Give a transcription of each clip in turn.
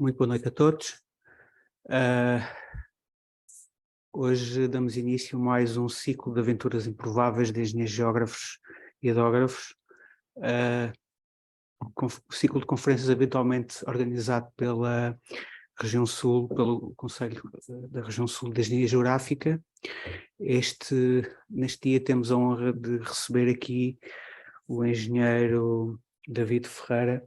Muito boa noite a todos. Hoje damos início a mais um ciclo de aventuras improváveis de engenheiros geógrafos e hidrógrafos, o ciclo de conferências habitualmente organizado pela Região Sul, pelo Conselho da Região Sul de Engenharia Geográfica. Neste dia temos a honra de receber aqui o engenheiro David Ferreira.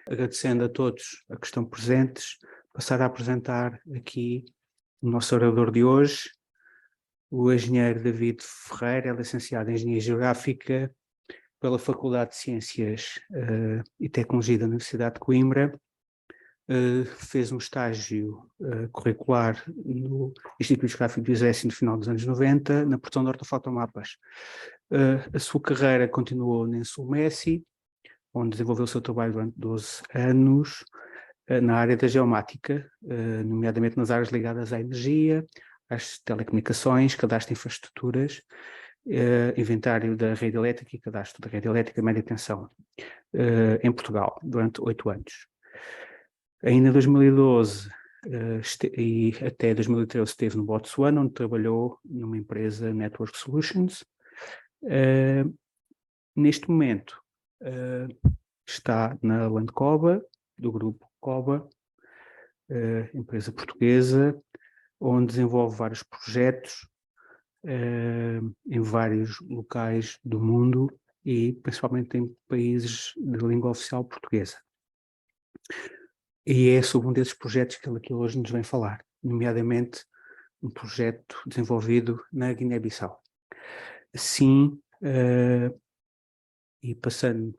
Agradecendo a todos a que estão presentes, passar a apresentar aqui o nosso orador de hoje, o engenheiro David Ferreira, é licenciado em Engenharia Geográfica pela Faculdade de Ciências e Tecnologia da Universidade de Coimbra, fez um estágio curricular no Instituto Geográfico do Exército no final dos anos 90, na produção de ortofotomapas. A sua carreira continuou na Sulmessi, onde desenvolveu o seu trabalho durante 12 anos na área da geomática, nomeadamente nas áreas ligadas à energia, às telecomunicações, cadastro de infraestruturas, inventário da rede elétrica e cadastro da rede elétrica média tensão, em Portugal, durante 8 anos. Ainda em 2012 e até 2013 esteve no Botsuana, onde trabalhou numa empresa Network Solutions. Neste momento, está na Landcoba, do grupo Coba, empresa portuguesa, onde desenvolve vários projetos em vários locais do mundo e principalmente em países de língua oficial portuguesa. E é sobre um desses projetos que ele aqui hoje nos vem falar, nomeadamente um projeto desenvolvido na Guiné-Bissau. Assim, e passando,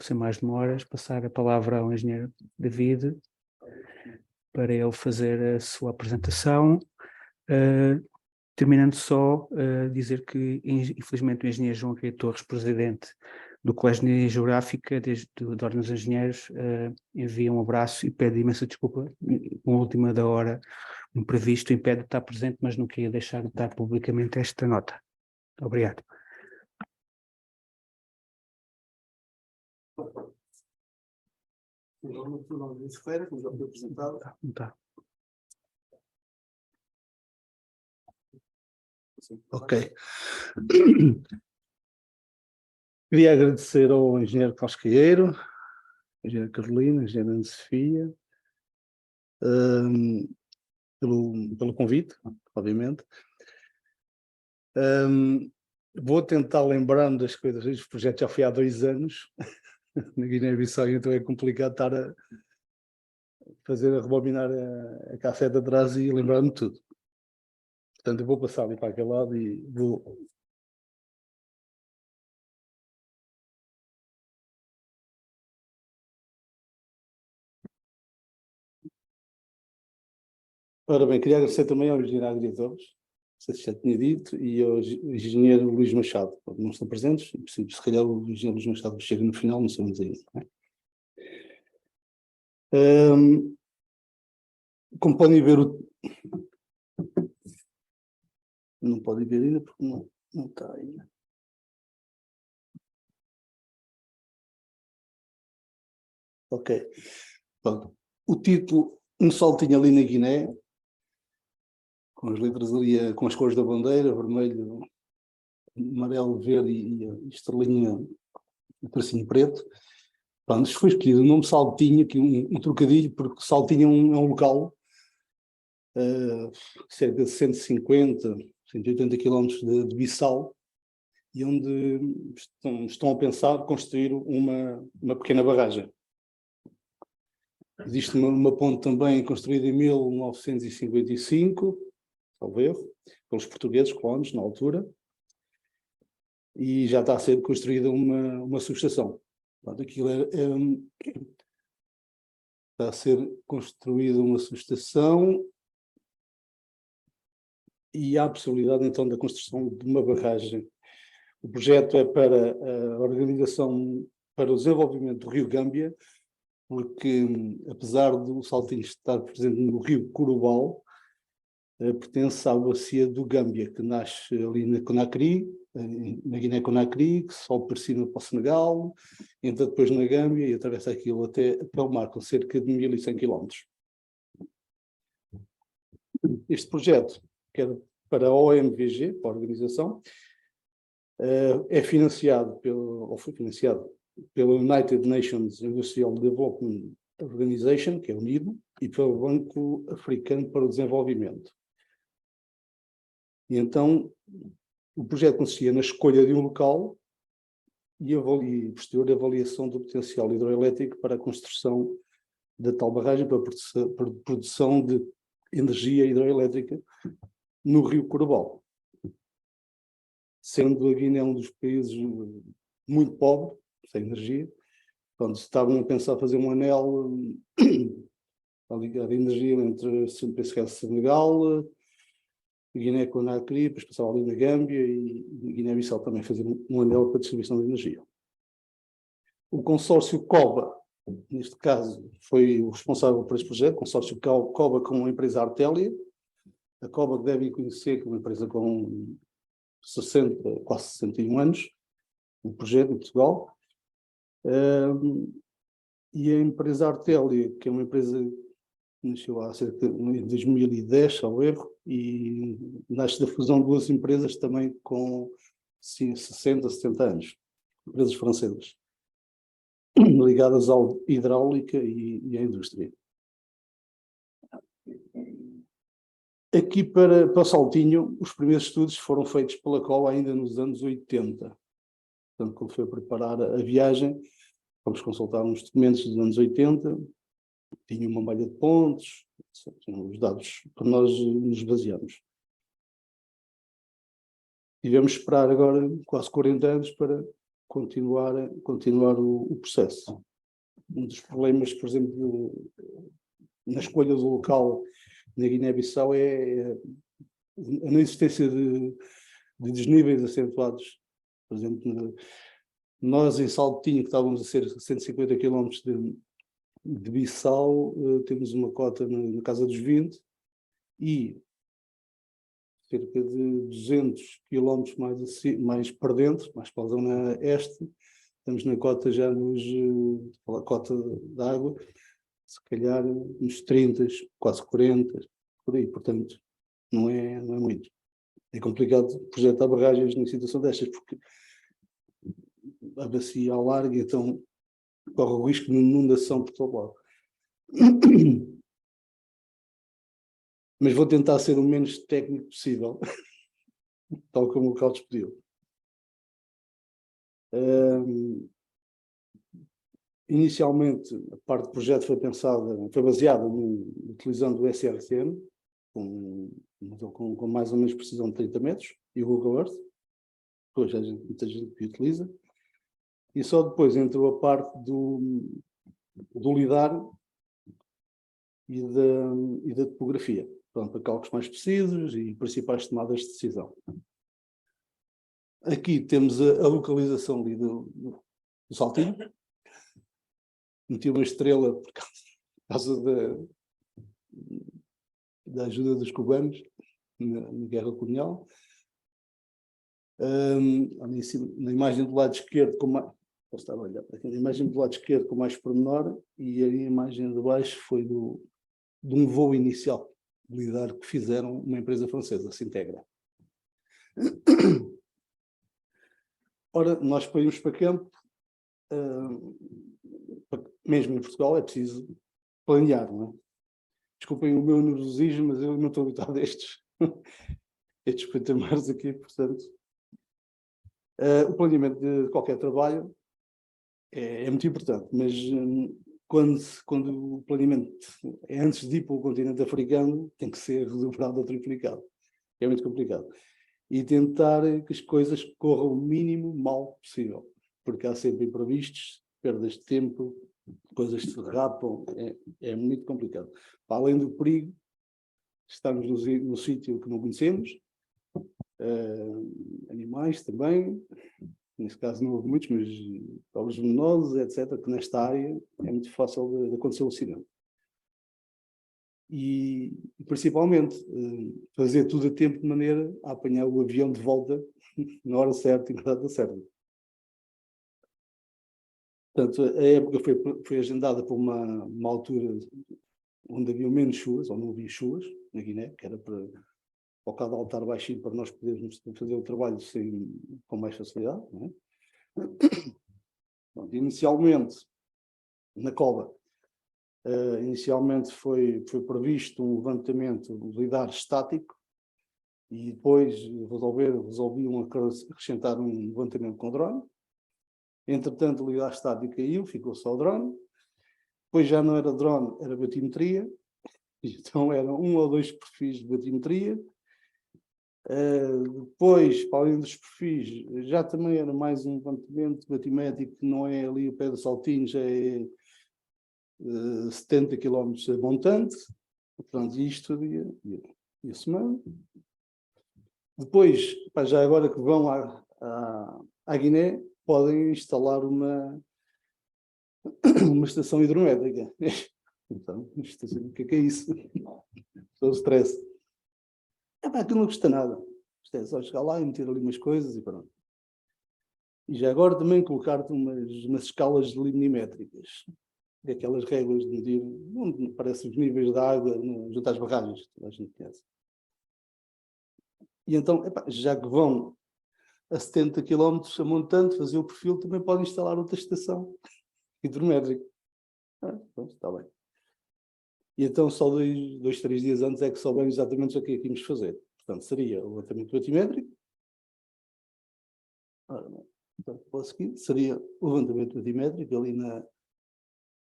sem mais demoras, passar a palavra ao engenheiro David para ele fazer a sua apresentação, terminando só dizer que, infelizmente, o engenheiro João Rui Torres, presidente do Colégio de Engenharia Geográfica, desde a Ordem dos Engenheiros, envia um abraço e pede imensa desculpa, com a última da hora, imprevisto, impede de estar presente, mas não queria deixar de dar publicamente esta nota. Obrigado. Meu nome é Luís Ferreira, como já foi apresentado. Tá. Ok. Queria agradecer ao engenheiro Carlos Caieiro, à engenheira Carolina, à engenheira Ana Sofia, pelo convite, obviamente. Vou tentar lembrar-me das coisas. Este projeto já foi há 2 anos, na Guiné-Bissau, então é complicado estar a rebobinar a cassete atrás e lembrar-me de tudo. Portanto, eu vou passar ali para aquele lado e vou... Ora bem, queria agradecer também ao engenheiro Agri Torres, não sei se já tinha dito, e ao engenheiro Luís Machado. Não estão presentes, se calhar o engenheiro Luís Machado chega no final, não sabemos ainda. Não é? Como podem ver, não podem ver ainda porque não está ainda. Ok. Pronto. O título, um saltinho ali na Guiné, com as letras ali, com as cores da bandeira, vermelho, amarelo, verde e estrelinha, tracinho preto. Pronto, isto foi escolhido o nome Saltinho, aqui um trocadilho, porque Saltinho é um local, cerca de 150, 180 km de Bissau, e onde estão a pensar construir uma pequena barragem. Existe uma ponte também construída em 1955, talvez, pelos portugueses, colonos, na altura, e já está a ser construída uma subestação. Portanto, aquilo está a ser construída uma subestação e há a possibilidade, então, da construção de uma barragem. O projeto é para a organização, para o desenvolvimento do rio Gâmbia, porque, apesar do Saltinho estar presente no rio Curubal, pertence à bacia do Gâmbia, que nasce ali na Conakry, na Guiné-Conakry, que sobe por cima para o Senegal, entra depois na Gâmbia e atravessa aquilo até o mar, com cerca de 1100 km. Este projeto, que era para a OMVG, para a organização, é financiado ou foi financiado pela United Nations Industrial Development Organization, que é o NIDO, e pelo Banco Africano para o Desenvolvimento. E então, o projeto consistia na escolha de um local e posterior avaliação do potencial hidroelétrico para a construção da tal barragem para a produção de energia hidroelétrica no Rio Corobal. Sendo a Guiné um dos países muito pobre, sem energia, quando estavam a pensar fazer um anel a ligar a energia entre Senegal, Guiné-Conakry, depois passava ali na Gâmbia e Guiné-Bissau também fazer um anel para a distribuição de energia. O consórcio COBA, neste caso, foi o responsável por este projeto, o consórcio COBA com a empresa Artélia. A COBA, que devem conhecer, que é uma empresa com 60, quase 61 anos, um projeto em Portugal. E a empresa Artélia, que é uma empresa que nasceu há cerca de 2010, ao erro, e nasce da fusão de duas empresas também com 60, 70 anos, empresas francesas, ligadas à hidráulica e à indústria. Aqui para o Saltinho, os primeiros estudos foram feitos pela COBA ainda nos anos 80. Portanto, quando foi a preparar a viagem, fomos consultar uns documentos dos anos 80, tinha uma malha de pontos, são os dados para nós nos basearmos. Tivemos de esperar agora quase 40 anos para continuar o processo. Um dos problemas, por exemplo, na escolha do local na Guiné-Bissau é a não existência de desníveis acentuados. Por exemplo, nós em Saltinho, que estávamos a ser 150 km de Bissau, temos uma cota na casa dos 20 e cerca de 200 km mais para dentro, mais para a zona este, estamos na cota já pela cota da água, se calhar uns 30, quase 40, por aí, portanto, não é muito. É complicado projetar barragens numa situação destas, porque a bacia alarga, então corre o risco de inundação por todo lado. Mas vou tentar ser o menos técnico possível, tal como o Carlos pediu. Inicialmente, a parte do projeto foi baseada utilizando o SRTM, com mais ou menos precisão de 30 metros, e o Google Earth, depois muita gente que utiliza, e só depois entrou a parte do lidar e da topografia, para cálculos mais precisos e principais tomadas de decisão. Aqui temos a localização ali do Saltinho. Meti uma estrela por causa da ajuda dos cubanos na guerra colonial. Na imagem do lado esquerdo, posso estar a olhar para aqui, na imagem do lado esquerdo com mais pormenor, e a imagem de baixo foi de um voo inicial militar que fizeram uma empresa francesa, a Sintegra. Ora, nós para irmos para campo, mesmo em Portugal, é preciso planear, não é? Desculpem o meu nervosismo, mas eu não estou habituado a estes patamares aqui, portanto. O planeamento de qualquer trabalho é muito importante, mas quando o planeamento é antes de ir para o continente africano, tem que ser redobrado ou triplicado. É muito complicado. E tentar que as coisas corram o mínimo mal possível, porque há sempre imprevistos, perdas de tempo, coisas se derrapam, é muito complicado. Para além do perigo, estamos no sítio que não conhecemos, animais também, nesse caso não houve muitos, mas pobres venenosos, etc., que nesta área é muito fácil de acontecer um acidente. e principalmente fazer tudo a tempo de maneira a apanhar o avião de volta na hora certa e na data certa. Portanto, a época foi agendada por uma altura onde havia menos chuvas, ou não havia chuvas, na Guiné, que era para o caudal estar baixinho para nós podermos fazer o trabalho com mais facilidade. Não é? Pronto, inicialmente, na cova, inicialmente foi previsto um levantamento lidar estático e depois resolviam acrescentar um levantamento com drone. Entretanto, o lidar estático caiu, ficou só o drone. Depois já não era drone, era batimetria. Então eram 1 ou 2 perfis de batimetria. Depois, para além dos perfis, já também era mais um levantamento batimétrico, que não é ali o pé do Saltinho, já é 70 km a montante. Portanto, isto dia semana. Depois, já agora que vão à Guiné, podem instalar uma estação hidrométrica. Então, o que é isso? Só o stress. Aquilo não custa nada. Isto é só chegar lá e meter ali umas coisas e pronto. E já agora também colocar-te umas escalas limnimétricas. Aquelas réguas de medir, onde aparecem os níveis de água junto às barragens, que a gente conhece. E então, já que vão a 70 km a montante fazer o perfil, também podem instalar outra estação hidrométrica. Pronto, está bem. E então só 2, 3 dias antes é que soubemos exatamente o que é que íamos fazer. Portanto, seria o levantamento batimétrico. Portanto, para o seguinte, seria o levantamento batimétrico ali na...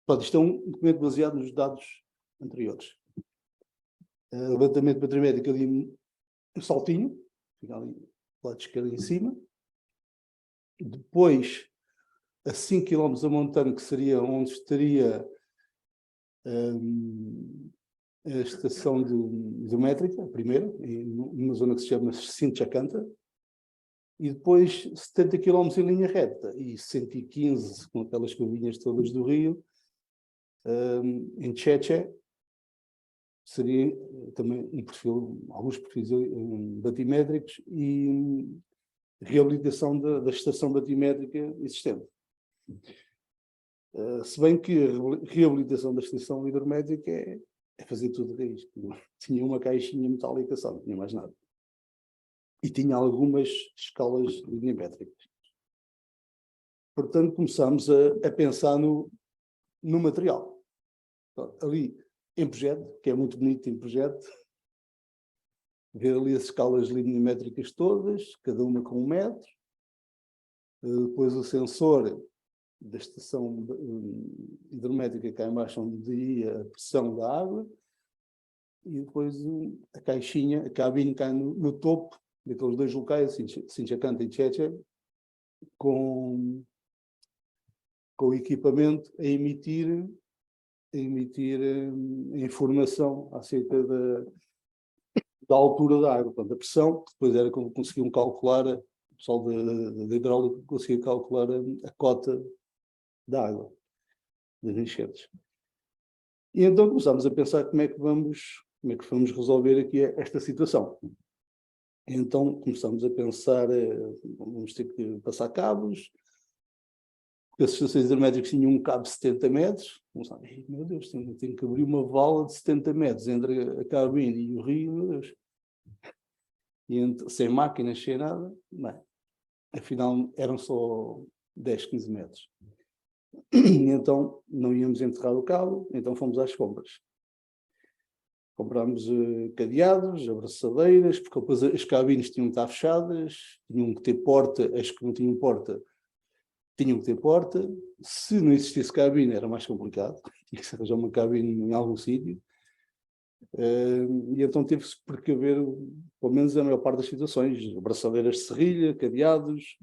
Pronto, isto é um documento baseado nos dados anteriores. O levantamento batimétrico ali no Saltinho, fica ali do lado esquerdo em cima. Depois, a 5 km a montante, que seria onde estaria a estação hidrométrica, a primeira, numa zona que se chama Sinchacanta, e depois 70 km em linha reta e 115 com aquelas curvinhas todas do Rio, em Cheche, seria também um perfil, alguns perfis batimétricos e reabilitação da estação batimétrica existente. Se bem que a reabilitação da estação hidrométrica é fazer tudo de raiz. Tinha uma caixinha metálica só, não tinha mais nada. E tinha algumas escalas lineamétricas. Portanto, começámos a pensar no material. Então, ali, em projeto, que é muito bonito em projeto, ver ali as escalas lineamétricas todas, cada uma com 1 metro. Depois o sensor da estação hidrométrica cá embaixo, onde media a pressão da água, e depois a caixinha, a cabine cá no topo, daqueles 2 locais, Sinchacanta e Cheche, com o equipamento a emitir informação acerca da altura da água, portanto, a pressão, que depois era como conseguiam calcular, o pessoal da hidráulica conseguia calcular a cota da água, das enchentes. E então começámos a pensar como é que vamos resolver aqui esta situação. Então começámos a pensar, vamos ter que passar cabos, porque as estações hidrométricas tinham um cabo de 70 metros, meu Deus, tenho que abrir uma vala de 70 metros entre a cabine e o rio, meu Deus. E sem máquinas, sem nada, bem, afinal eram só 10, 15 metros. E então não íamos enterrar o cabo, então fomos às compras. Comprámos cadeados, abraçadeiras, porque depois as cabines tinham que estar fechadas, tinham que ter porta, as que não tinham porta tinham que ter porta. Se não existisse cabine era mais complicado, tinha que se arranjar uma cabine em algum sítio. E então teve-se que precaver, pelo menos a maior parte das situações, abraçadeiras de serrilha, cadeados,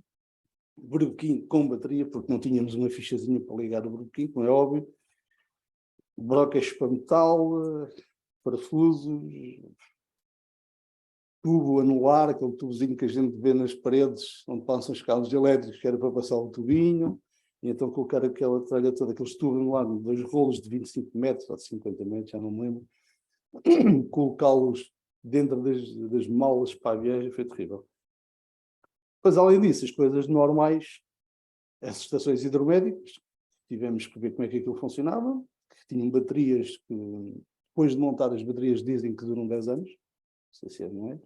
berbequim com bateria, porque não tínhamos uma fichazinha para ligar o berbequim, como é óbvio, brocas para metal, parafusos, tubo anular, aquele tubozinho que a gente vê nas paredes onde passam os cabos elétricos, que era para passar o tubinho, e então colocar aquela tralha toda, aqueles tubos anulares, 2 rolos de 25 metros ou de 50 metros, já não me lembro, colocá-los dentro das malas para a viagem foi terrível. Mas, além disso, as coisas normais, as estações hidromédicas, tivemos que ver como é que aquilo funcionava, que tinham baterias que, depois de montar as baterias, dizem que duram 10 anos, não sei se é, não é?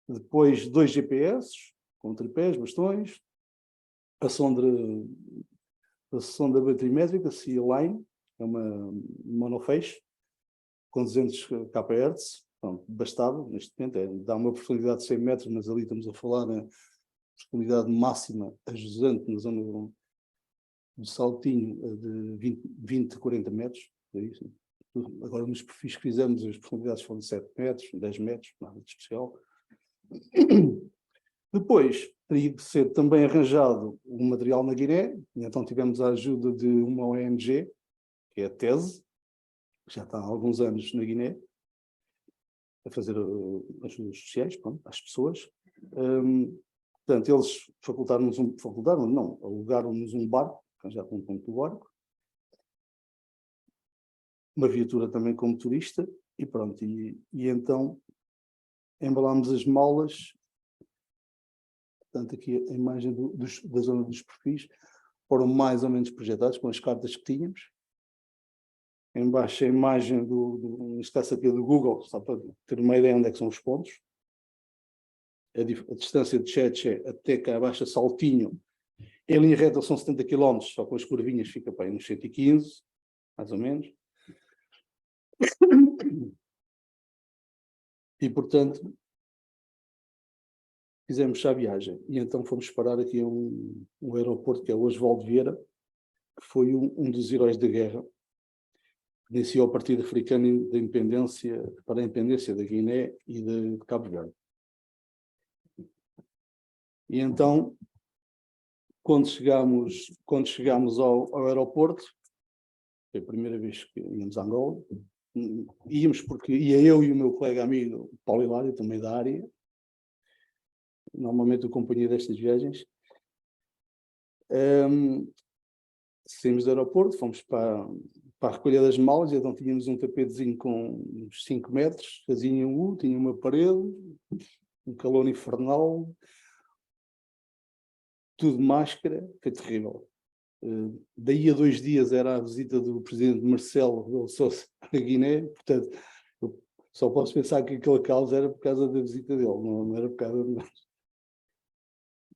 Depois 2 GPS, com tripés, bastões, a sonda baterimétrica, C-Line, é uma monofeixe, com 200 kHz, pronto, bastava, neste momento, dá uma profundidade de 100 metros, mas ali estamos a falar na profundidade máxima a jusante, na zona do saltinho de 20 40 metros, é isso. Agora, nos perfis que fizemos, as profundidades foram de 7 metros, 10 metros, nada de especial. Depois, teria que ser também arranjado um material na Guiné, e então tivemos a ajuda de uma ONG, que é a TESE, que já está há alguns anos na Guiné, a fazer ajudas sociais, pronto, às pessoas. Portanto, eles alugaram-nos um barco, já com um ponto do barco, uma viatura também como turista, e pronto, e então embalámos as malas, portanto aqui a imagem da zona dos perfis, foram mais ou menos projetados com as cartas que tínhamos. Em baixo a imagem neste caso aqui do Google, só para ter uma ideia onde é que são os pontos. A distância de Cheche até cá abaixo, Saltinho, em linha reta são 70 km, só com as curvinhas fica para aí uns 115, mais ou menos. E, portanto, fizemos já a viagem. E então fomos parar aqui a um aeroporto, que é o Oswaldo Vieira, que foi um dos heróis da guerra, que iniciou o Partido Africano da Independência, para a independência da Guiné e de Cabo Verde. E então, quando chegámos ao aeroporto, foi a primeira vez que íamos a Angola, íamos porque ia eu e o meu colega amigo Paulo Hilário, também da área, normalmente o companhia destas viagens. Saímos do aeroporto, fomos para a recolha das malas, e então tínhamos um tapetezinho com uns 5 metros, fazia tinha uma parede, um calor infernal, tudo de máscara, foi terrível. Daí a 2 dias era a visita do presidente Marcelo Rebelo de Sousa à Guiné, portanto, eu só posso pensar que aquela causa era por causa da visita dele, não era por causa de nós.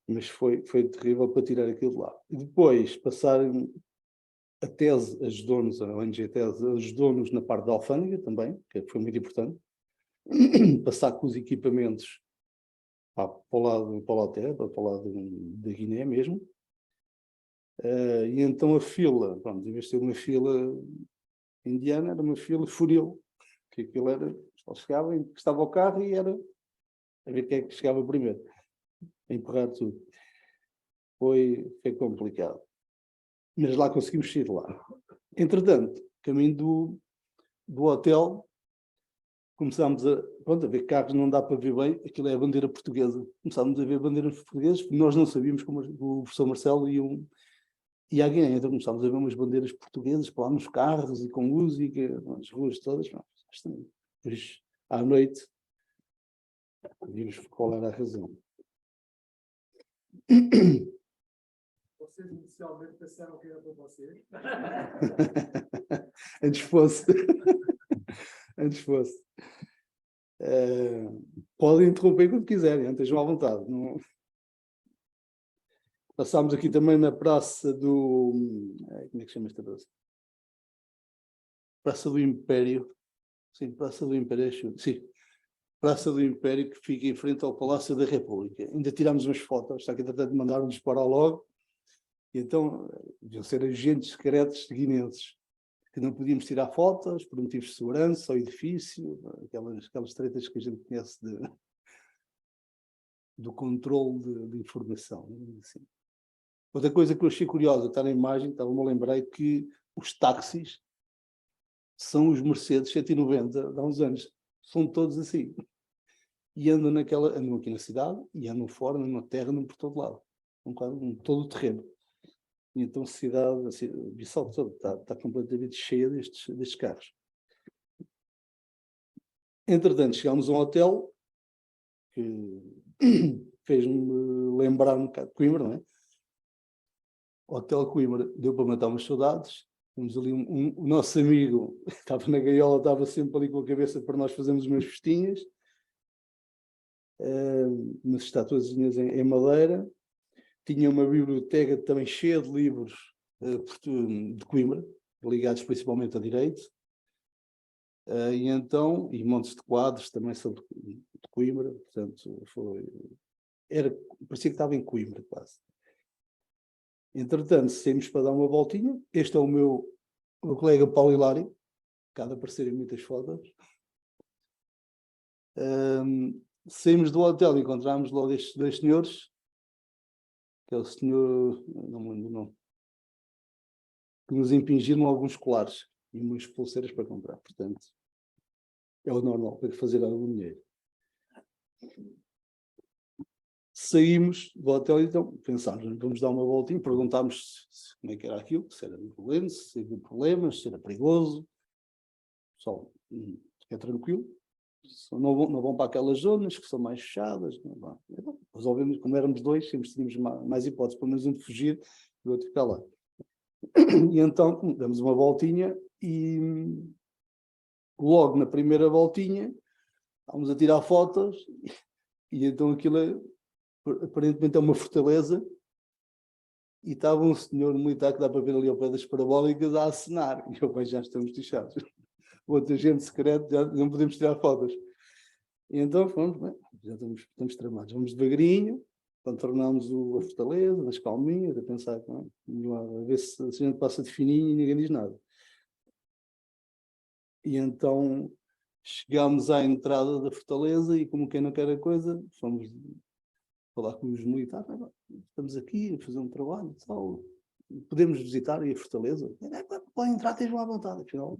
Mas foi terrível para tirar aquilo de lá. E depois, passar a TESE ajudou-nos, a ONG TESE ajudou-nos na parte da alfândega também, que foi muito importante, passar com os equipamentos para o lado para o lado da Guiné mesmo. E então a fila, pronto, em vez de ser uma fila indiana, era uma fila funil, que aquilo era, só chegava, estava o carro e era a ver quem é que chegava primeiro, a empurrar tudo. Foi complicado. Mas lá conseguimos sair lá. Entretanto, caminho do hotel, começámos a ver carros, não dá para ver bem, aquilo é a bandeira portuguesa. Começámos a ver bandeiras portuguesas, porque nós não sabíamos como o professor Marcelo e a Guiné. Então começámos a ver umas bandeiras portuguesas para lá nos carros e com música, nas ruas todas. Depois, à noite, vimos qual era a razão. Vocês inicialmente pensaram que era para vocês? Antes fosse. Antes fosse. Podem interromper quando quiserem, estejam à vontade. Não... Passámos aqui também na praça do... Como é que chama esta praça? Praça do Império. Sim, Praça do Império. Sim. Praça do Império, que fica em frente ao Palácio da República. Ainda tirámos umas fotos, está aqui tratando de mandar-nos parar logo. E então, deviam ser agentes secretos guinenses, que não podíamos tirar fotos por motivos de segurança ao edifício, aquelas tretas que a gente conhece do controle de informação. Assim. Outra coisa que eu achei curiosa, está na imagem, estava-me a lembrar, que os táxis são os Mercedes 190 de há uns anos. São todos assim. E andam aqui na cidade, e andam fora, andam na terra, andam por todo lado. Todo o terreno. E então a cidade, assim, Bissau toda está completamente cheia destes carros. Entretanto, chegámos a um hotel que fez-me lembrar um bocado de Coimbra, não é? O Hotel Coimbra deu para matar umas saudades. Temos ali o nosso amigo, estava na gaiola, estava sempre ali com a cabeça para nós fazermos umas festinhas. Umas estatuazinhas em madeira. Tinha uma biblioteca também cheia de livros de Coimbra, ligados principalmente a direito. E montes de quadros também sobre de Coimbra. Portanto, parecia que estava em Coimbra quase. Entretanto, saímos para dar uma voltinha. Este é o meu colega Paulo Hilário, que há de aparecer em muitas fotos. Saímos do hotel e encontramos logo estes dois senhores, que é o senhor, não me lembro o nome, que nos impingiram alguns colares e umas pulseiras para comprar. Portanto, é o normal para fazer algum dinheiro. Saímos do hotel e então pensámos, vamos dar uma voltinha, perguntámos como é que era aquilo, se era violento, se havia problemas, se era perigoso. Pessoal, é tranquilo. Não vão para aquelas zonas que são mais fechadas. Não. Resolvemos, como éramos dois, sempre tínhamos mais hipóteses, pelo menos um de fugir e o outro ficar lá. E então damos uma voltinha e logo na primeira voltinha estávamos a tirar fotos e então aquilo aparentemente é uma fortaleza e estava um senhor militar que dá para ver ali ao pé das parabólicas a acenar. E eu, já estamos deixados. O outro agente secreto, já não podemos tirar fotos. E então fomos, já estamos tramados. Vamos devagarinho, contornamos a fortaleza, das calminhas, a pensar, a ver se a gente passa de fininho e ninguém diz nada. E então chegámos à entrada da fortaleza e, como quem não quer a coisa, fomos falar com os militares. Estamos aqui a fazer um trabalho e tal. Podemos visitar aí a fortaleza? Podem entrar, estejam à vontade. Afinal,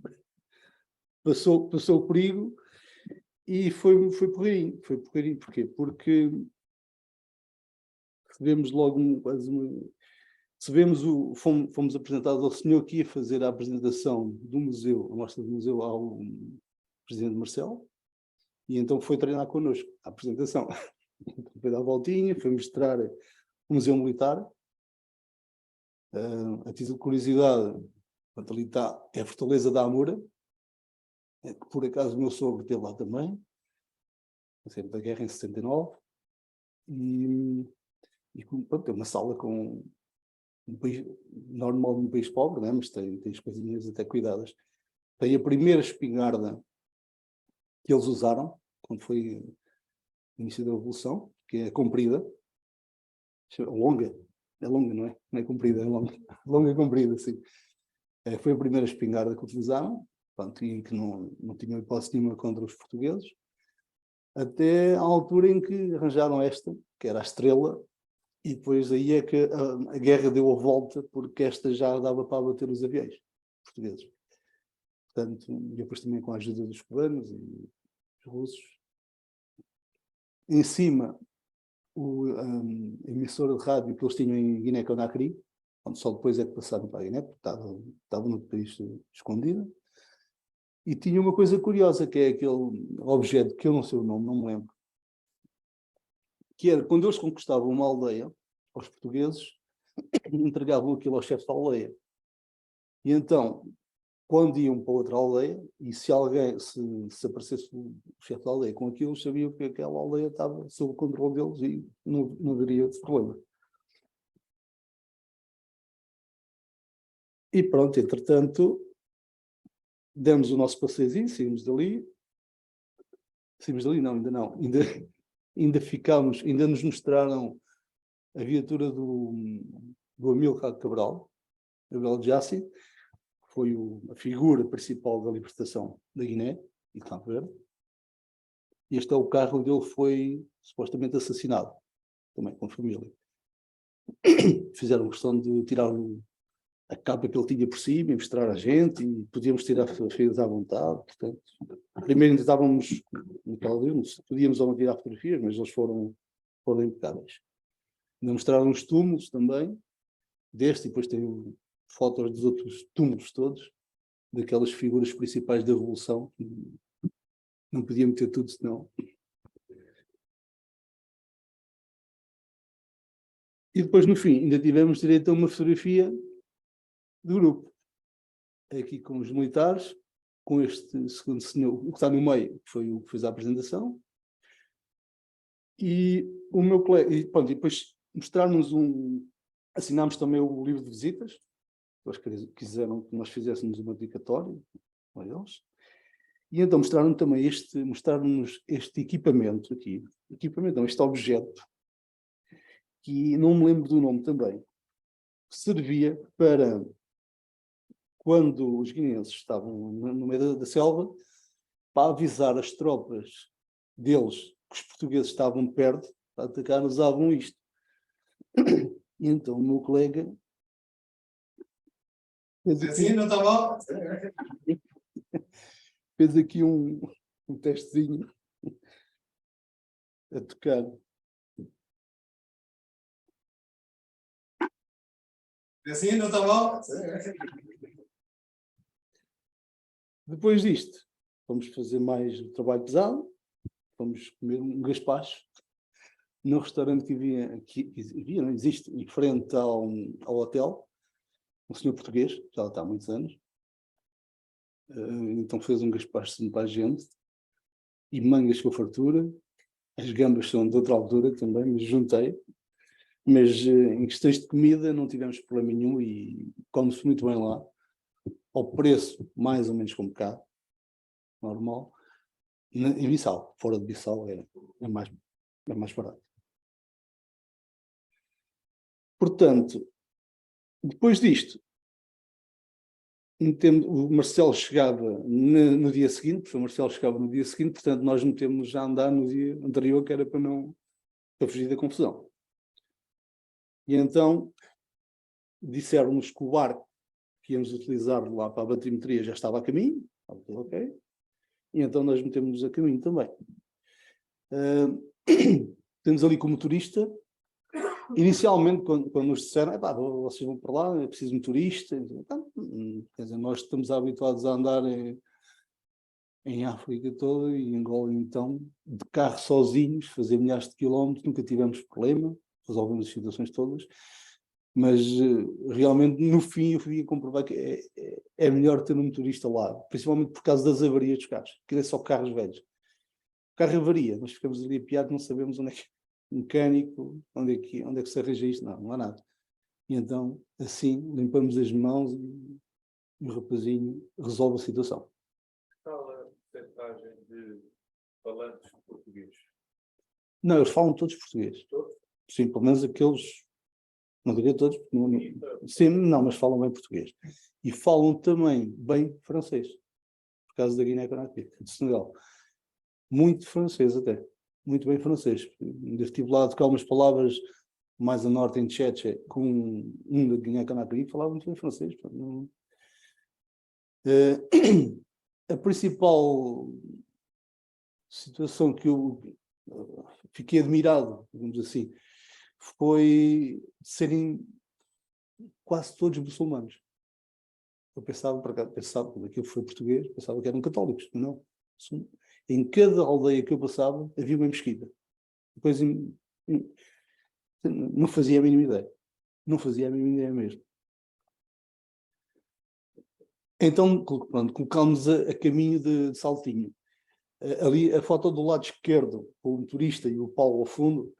passou o perigo e foi porreirinho. Foi porreirinho. Porquê? Porque recebemos logo fomos apresentados ao senhor que ia fazer a apresentação do museu, a mostra do museu ao presidente Marcelo, e então foi treinar connosco a apresentação. Foi dar a voltinha, foi mostrar o Museu Militar. A título de curiosidade, ali está, é a Fortaleza da Amura, que por acaso o meu sogro esteve lá também, sempre da guerra em 69, e pronto, é uma sala com um país normal num país pobre, né? Mas tem as coisinhas até cuidadas. Tem a primeira espingarda que eles usaram quando foi o início da Revolução, que é comprida, longa, não é? Não é comprida, é longa. Longa e comprida, sim. Foi a primeira espingarda que utilizaram, pronto, e que não tinham hipótese nenhuma contra os portugueses, até à altura em que arranjaram esta, que era a Estrela, e depois aí é que a guerra deu a volta, porque esta já dava para abater os aviões portugueses. Portanto, e depois também com a ajuda dos cubanos e dos russos. Em cima, a emissora de rádio que eles tinham em Guiné-Conakry, onde só depois é que passaram para a Guiné, porque estava no país escondido. E tinha uma coisa curiosa, que é aquele objeto, que eu não sei o nome, não me lembro, que era, quando eles conquistavam uma aldeia, aos portugueses, entregavam aquilo ao chefe da aldeia. E então, quando iam para outra aldeia, e se se aparecesse o chefe da aldeia com aquilo, sabiam que aquela aldeia estava sob o controle deles e não haveria problema. E pronto, entretanto, demos o nosso passeiozinho, saímos dali, não, ainda não, ainda ficámos, ainda nos mostraram a viatura do Amílcar Cabral, Abel Jassy, que foi a figura principal da libertação da Guiné e de Cabo Verde. Este é o carro onde ele foi supostamente assassinado, também com a família. Fizeram questão de tirar a capa que ele tinha por cima e mostrar a gente, e podíamos tirar fotografias à vontade. Portanto, primeiro ainda estávamos naquela dia, podíamos ou não tirar fotografias, mas eles foram impecáveis. Ainda mostraram os túmulos também, deste, e depois tem fotos dos outros túmulos todos, daquelas figuras principais da Revolução, Não podia meter tudo, senão... E depois, no fim, ainda tivemos direito a uma fotografia do grupo. Aqui com os militares, com este segundo senhor, o que está no meio, que foi o que fez a apresentação. E o meu colega... E, pronto, e depois mostraram-nos assinámos também o livro de visitas. Eles quiseram que nós fizéssemos uma dedicatória com eles. E então mostraram-nos também este equipamento aqui. Equipamento, não, este objeto, que não me lembro do nome também, que servia para, quando os guineenses estavam no meio da selva, para avisar as tropas deles que os portugueses estavam perto, para atacar, usavam isto. E então o meu colega... Assim não está mal? Fez aqui um testezinho a tocar. Assim não está mal? Depois disto, vamos fazer mais trabalho pesado, vamos comer um gaspacho no restaurante que havia, não existe, em frente ao hotel, um senhor português, já lá está há muitos anos. Então fez um gaspacho para a gente, e mangas com fartura. As gambas são de outra altura também, mas juntei. Mas em questões de comida não tivemos problema nenhum e come-se muito bem lá. Ao preço mais ou menos como cá, normal. Em Bissau, fora de Bissau é mais barato. Portanto, depois disto, o Marcelo chegava no dia seguinte, porque o Marcelo chegava no dia seguinte, portanto nós metemos já a andar no dia anterior, que era para fugir da confusão. E então disseram-nos que o barco que íamos utilizar lá para a batimetria já estava a caminho, estava tudo ok, e então nós metemos-nos a caminho também. Temos ali como motorista. Inicialmente, quando nos disseram, vocês vão para lá, é preciso um motorista, então, quer dizer, nós estamos habituados a andar em África toda e em Angola, então, de carro sozinhos, fazer milhares de quilómetros, nunca tivemos problema, resolvemos as situações todas, mas realmente, no fim, eu fui a comprovar que é melhor ter um motorista lá, principalmente por causa das avarias dos carros, que é só carros velhos. O carro avaria, nós ficamos ali a piar, não sabemos onde é que mecânico, onde é que se arranja isto? Não há nada. E então, assim, limpamos as mãos e o rapazinho resolve a situação. Qual a porcentagem de falantes portugueses? Não, eles falam todos português. Todos? Sim, pelo menos aqueles, não diria todos, sim, não, mas falam bem português. E falam também bem francês, por causa da Guiné-Conakry, de Senegal. Muito francês até. Muito bem francês. Estive lá a tocar umas palavras mais a norte, em Tchétché, com um da Guiné-Conakry, que falava muito bem francês. A principal situação que eu fiquei admirado, digamos assim, foi serem quase todos muçulmanos. Eu pensava, quando aquilo foi português, pensava que eram católicos. Não. Em cada aldeia que eu passava, havia uma mesquita. Depois não fazia a mínima ideia. Não fazia a mínima ideia mesmo. Então, pronto, colocámos a caminho de Saltinho. Ali, a foto do lado esquerdo, com o motorista e o Paulo ao fundo,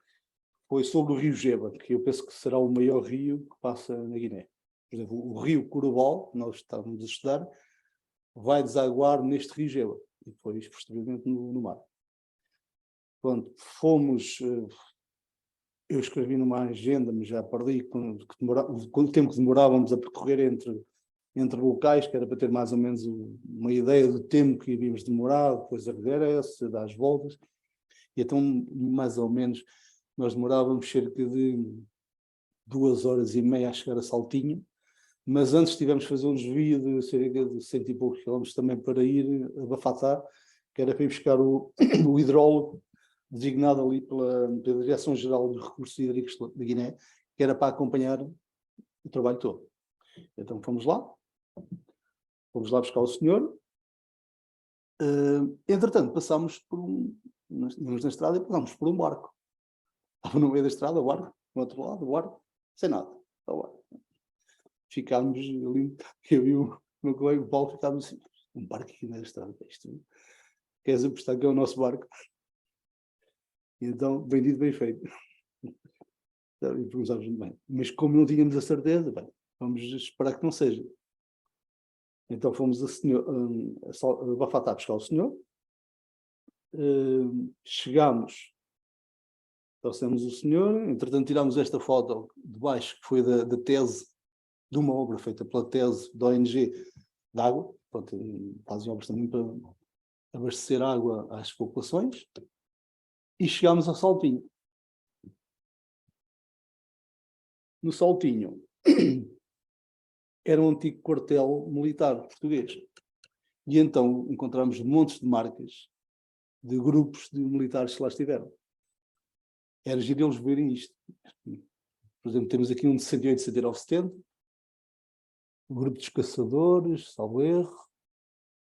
foi sobre o rio Geba, que eu penso que será o maior rio que passa na Guiné. Por exemplo, o rio Curubal, que nós estávamos a estudar, vai desaguar neste rio Geba, e depois, posteriormente, no mar. Pronto, fomos... Eu escrevi numa agenda, mas já perdi o tempo que demorávamos a percorrer entre locais, que era para ter mais ou menos uma ideia do tempo que iríamos demorar, depois a regresso, dar as voltas. E então, mais ou menos, nós demorávamos cerca de 2h30 a chegar a Saltinho, mas antes tivemos que fazer um desvio de cerca de 100 e poucos quilómetros também para ir a Bafatá, que era para ir buscar o hidrólogo designado ali pela Direção-Geral de Recursos Hídricos da Guiné, que era para acompanhar o trabalho todo. Então fomos lá buscar o senhor, Entretanto, passámos íamos na estrada e passámos por um barco. Estava no meio da estrada, o barco, do outro lado, o barco, sem nada. Ficámos ali, eu e o meu colega, o Paulo, ficámos assim, um barco aqui na estrada, isto, queres apostar que é o nosso barco? E então, bem dito, bem feito. E perguntámos, bem, mas como não tínhamos a certeza, bem, vamos esperar que não seja. Então fomos a Bafatá buscar o senhor, chegámos, trouxemos o senhor, entretanto tirámos esta foto de baixo, que foi da tese, de uma obra feita pela tese da ONG de água, portanto, fazem obras também para abastecer água às populações, e chegámos ao Saltinho. No Saltinho era um antigo quartel militar português. E então encontramos montes de marcas de grupos de militares que lá estiveram. Era giro eles verem isto. Por exemplo, temos aqui um de 68, 69, 70, o grupo dos caçadores, salvo erro,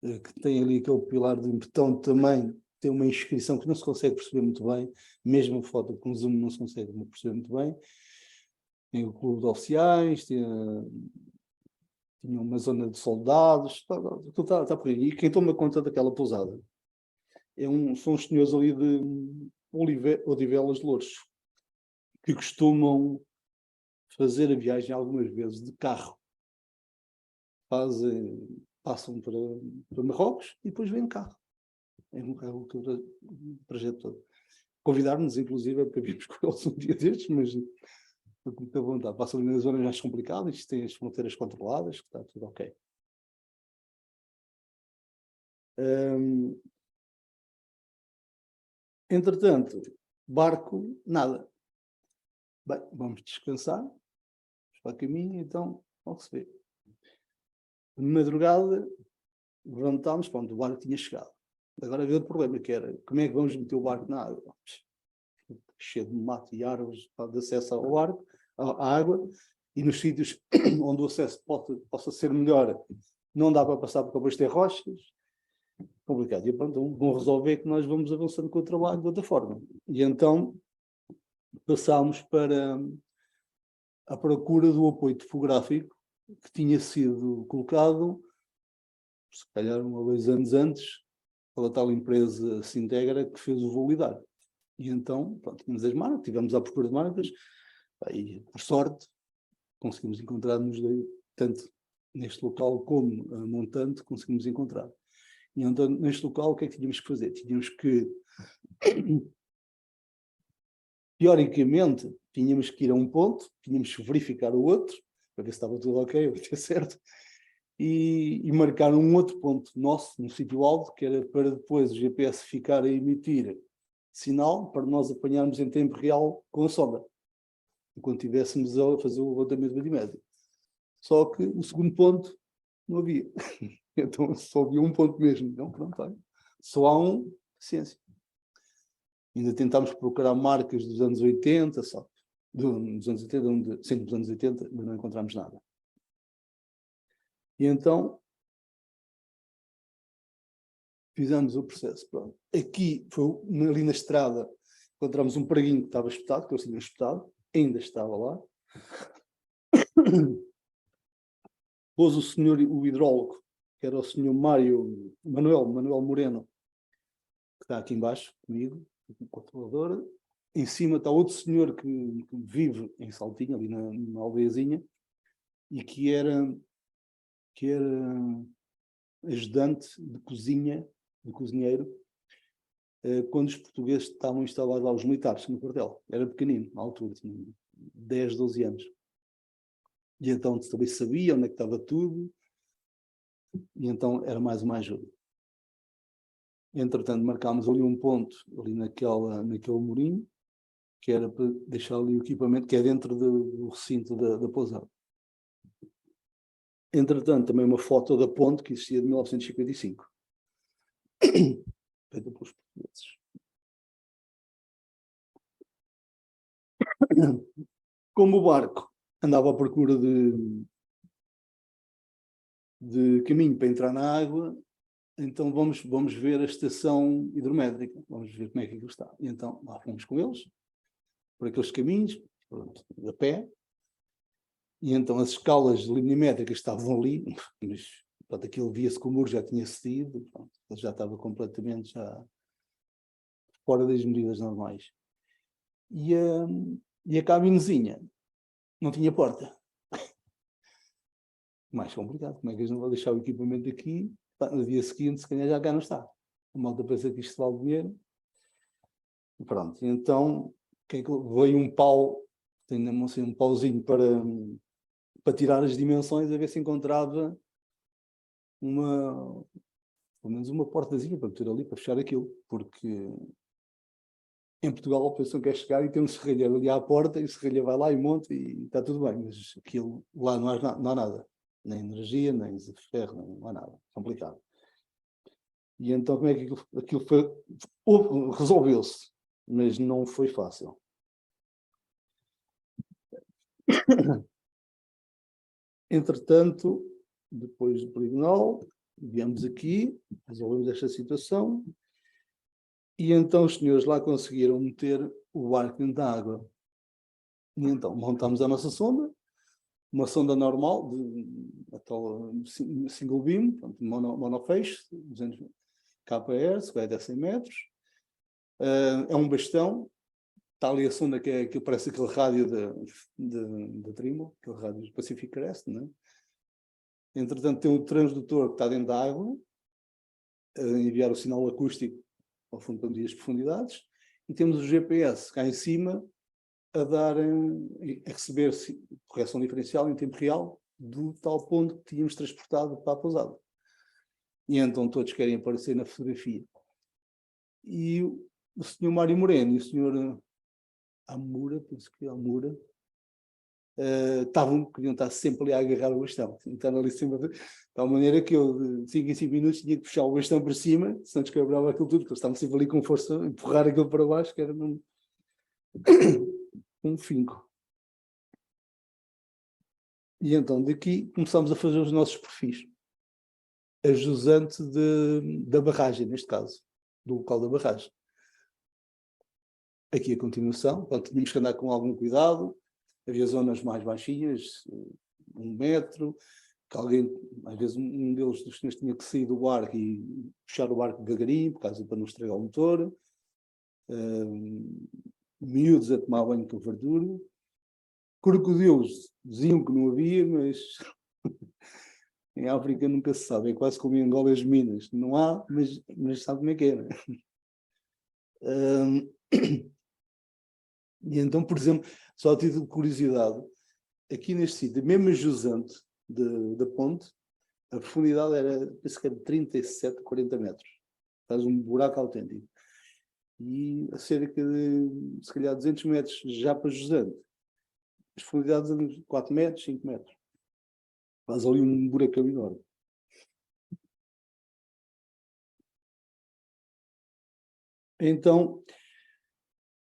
que tem ali aquele pilar de betão também, tem uma inscrição que não se consegue perceber muito bem, mesmo a foto com zoom não se consegue perceber muito bem. Tem o clube de oficiais, tinha uma zona de soldados, está por aí. E quem toma conta daquela pousada são os senhores ali de Odivelas de Louros, que costumam fazer a viagem algumas vezes de carro. Passam para Marrocos e depois vêm de carro. É o trajeto todo. Convidaram-nos, inclusive, para virmos com eles um dia destes, mas com muita vontade. Passam ali nas zonas mais complicadas, isto tem as fronteiras controladas, que está tudo ok. Entretanto, barco, nada. Bem, vamos descansar, vamos para o caminho, então, vamos se ver. De madrugada, levantámos, pronto, o barco tinha chegado. Agora havia outro problema, que era, como é que vamos meter o barco na água? Cheio de mato e árvores de acesso ao barco, à água, e nos sítios onde o acesso possa ser melhor, não dá para passar porque depois tem rochas, complicado. E pronto, vão resolver que nós vamos avançando com o trabalho de outra forma. E então passámos para a procura do apoio topográfico que tinha sido colocado, se calhar 1 ou 2 anos antes, pela tal empresa Sintegra que fez o validar. E então, pronto, tínhamos as marcas, tivemos à procura de marcas, e por sorte conseguimos encontrar-nos tanto neste local como montante, conseguimos encontrar. E então, neste local, o que é que tínhamos que fazer? Tínhamos que, teoricamente, tínhamos que ir a um ponto, tínhamos que verificar o outro, para ver se estava tudo ok, para ter certo, e marcar um outro ponto nosso, no sítio alto, que era para depois o GPS ficar a emitir sinal, para nós apanharmos em tempo real com a sonda, enquanto estivéssemos a fazer o levantamento batimétrico. Só que o segundo ponto não havia. Então só havia um ponto mesmo. Então pronto, olha. Só há um, ciência. Ainda tentámos procurar marcas dos anos 80, só. Dos anos 80, sim, dos anos 80, mas não encontramos nada. E então fizemos o processo. Pronto. Aqui, ali na estrada, encontramos um preguinho que estava espetado, que eles tinham espetado, ainda estava lá. Pôs o senhor, o hidrólogo, que era o senhor Manuel Moreno, que está aqui embaixo comigo, controladora. Em cima está outro senhor que vive em Saltinho, ali na aldeiazinha, e que era ajudante de cozinha, de cozinheiro, quando os portugueses estavam instalados lá, os militares, no quartel. Era pequenino, na altura, tinha 10, 12 anos. E então também sabia onde é que estava tudo, e então era mais uma ajuda. Entretanto, marcámos ali um ponto, ali naquele murinho, que era para deixar ali o equipamento, que é dentro do recinto da pousada. Entretanto, também uma foto da ponte que existia de 1955. Feita pelos portugueses. Como o barco andava à procura de caminho para entrar na água, então vamos ver a estação hidrométrica, vamos ver como é que aquilo está. E então lá fomos com eles, por aqueles caminhos, pronto, a pé, e então as escalas lineométricas estavam ali, mas pronto, aquilo via-se que o muro já tinha cedido, pronto, ele já estava completamente já fora das medidas normais. E a cabinezinha não tinha porta. Mais complicado, como é que eles não vão deixar o equipamento aqui? No dia seguinte, se calhar já cá não está. A malta pensa que isto vale dinheiro. E pronto, então veio um pau, tenho na mão assim, um pauzinho para tirar as dimensões, a ver se encontrava pelo menos uma portazinha para meter ali, para fechar aquilo, porque em Portugal a pessoa quer chegar e tem um serralheiro ali à porta, e o serralheiro vai lá e monta e está tudo bem, mas aquilo lá não há nada, nem energia, nem ferro, não há nada, complicado. E então como é que aquilo foi? Resolveu-se, mas não foi fácil. Entretanto, depois do tribunal, viemos aqui, resolvemos esta situação, e então os senhores lá conseguiram meter o barco dentro da água. E então montámos a nossa sonda, uma sonda normal, de tal single beam, monofeixe, 200 kPa, 50 metros. É um bastão, está ali a sonda que parece aquele rádio da Trimble, aquele rádio do Pacific Crest, não é? Entretanto, tem um transdutor que está dentro da água, a enviar o sinal acústico ao fundo para medir as profundidades, e temos o GPS cá em cima a receber correção diferencial em tempo real do tal ponto que tínhamos transportado para a pousada. E então todos querem aparecer na fotografia. E o senhor Mário Moreno e o senhor Amura, penso que é Amura, queriam estar sempre ali a agarrar o bastão. Então ali sempre, de tal maneira que eu, de 5 em 5 minutos, tinha que puxar o bastão para cima, senão desquebrava aquilo tudo, porque eles estavam sempre ali com força a empurrar aquilo para baixo, que era um finco. E então daqui começámos a fazer os nossos perfis. A jusante da barragem, neste caso, do local da barragem. Aqui a continuação, portanto, tínhamos que andar com algum cuidado, havia zonas mais baixinhas, 1 metro, que alguém, às vezes um deles dos senhores tinha que sair do barco e puxar o barco devagarinho, por causa para não estragar o motor. Miúdos a tomar banho com verdura. Crocodilos diziam que não havia, mas em África nunca se sabe, é quase como em Angola as minas. Não há, mas sabe como é que é, não é? E então, por exemplo, só a título de curiosidade, aqui neste sítio, mesmo a jusante da ponte, a profundidade penso que era de 37, 40 metros. Faz um buraco autêntico. E a cerca de, se calhar, 200 metros já para jusante. As profundidades de 4 metros, 5 metros. Faz ali um buracão enorme. Então,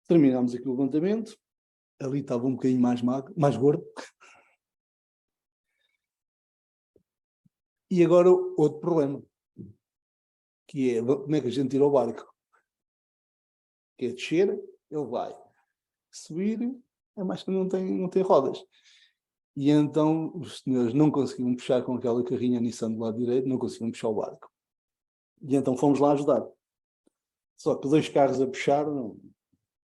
terminámos aqui o levantamento. Ali estava um bocadinho mais magro, mais gordo. E agora outro problema, que é como é que a gente tira o barco? Que é descer, ele vai. Subir, é mais que não tem rodas. E então os senhores não conseguiam puxar com aquela carrinha Nissan do lado direito, não conseguiam puxar o barco. E então fomos lá ajudar. Só que 2 carros a puxar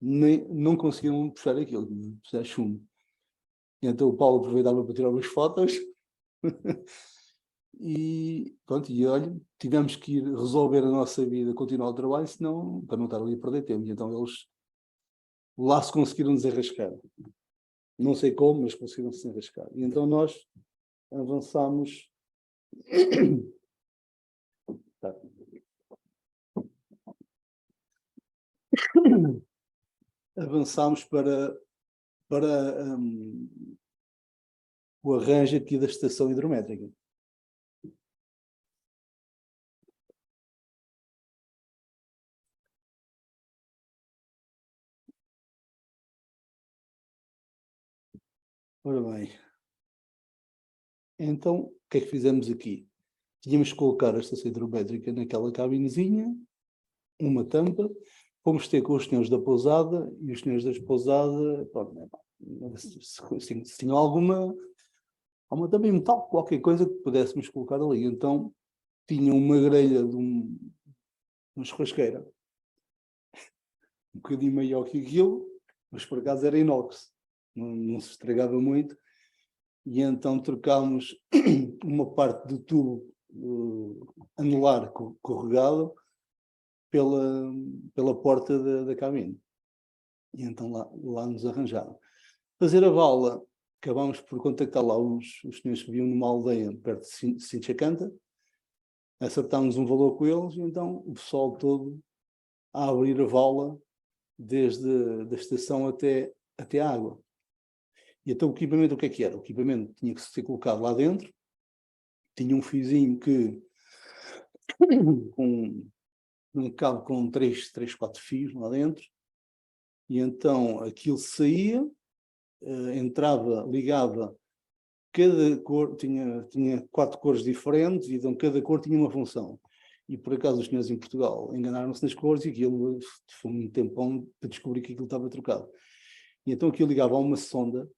não conseguiam puxar aquilo, puxar chumbo. E então o Paulo aproveitava para tirar umas fotos. E pronto, e olha, tivemos que ir resolver a nossa vida, continuar o trabalho, senão, para não estar ali a perder tempo. E então eles lá se conseguiram desenrascar. Não sei como, mas conseguiram se desenrascar. E então nós avançámos. Tá. Avançámos para o arranjo aqui da estação hidrométrica. Ora bem, então o que é que fizemos aqui? tínhamos que colocar a estação hidrométrica naquela cabinezinha, uma tampa, fomos ter com os senhores da pousada, e os senhores da pousada, pronto, se tinham alguma tampa em metal, qualquer coisa que pudéssemos colocar ali. Então, tinham uma grelha de uma churrasqueira, um bocadinho maior que aquilo, mas por acaso era inox, não se estragava muito, e então trocámos uma parte do tubo anelar corrugado pela porta da cabine. E então lá nos arranjaram. Fazer a vala, acabámos por contactar lá os senhores que viviam numa aldeia perto de Sinchacanta, acertámos um valor com eles, e então o pessoal todo a abrir a vala desde a estação até a água. E então o equipamento, o que era? O equipamento tinha que ser colocado lá dentro, tinha um fiozinho que um cabo com 4 fios lá dentro, e então aquilo saía, entrava, ligava, cada cor tinha 4 cores diferentes, e então cada cor tinha uma função. E por acaso os senhores em Portugal enganaram-se nas cores, e aquilo foi um tempão para descobrir que aquilo estava trocado. E então aquilo ligava a uma sonda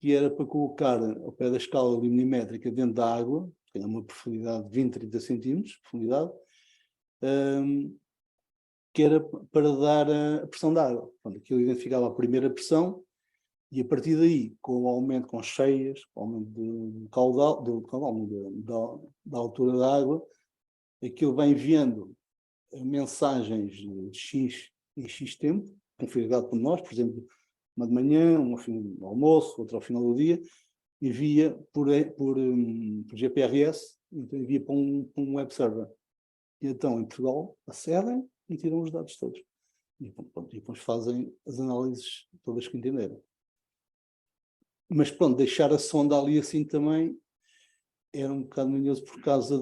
que era para colocar ao pé da escala luminimétrica dentro da água, que tinha uma profundidade de 20, 30 centímetros de profundidade, que era para dar a pressão da água. Portanto, aquilo identificava a primeira pressão, e a partir daí, com o aumento, com as cheias, com o aumento do caudal, da altura da água, aquilo vai enviando mensagens de X em X tempo, configurado por nós, por exemplo, uma de manhã, uma ao fim do almoço, outra ao final do dia, envia por GPRS, então envia para um web server. E então, em Portugal, acedem e tiram os dados todos. E depois fazem as análises todas que entenderam. Mas pronto, deixar a sonda ali assim também era um bocado manhoso, por causa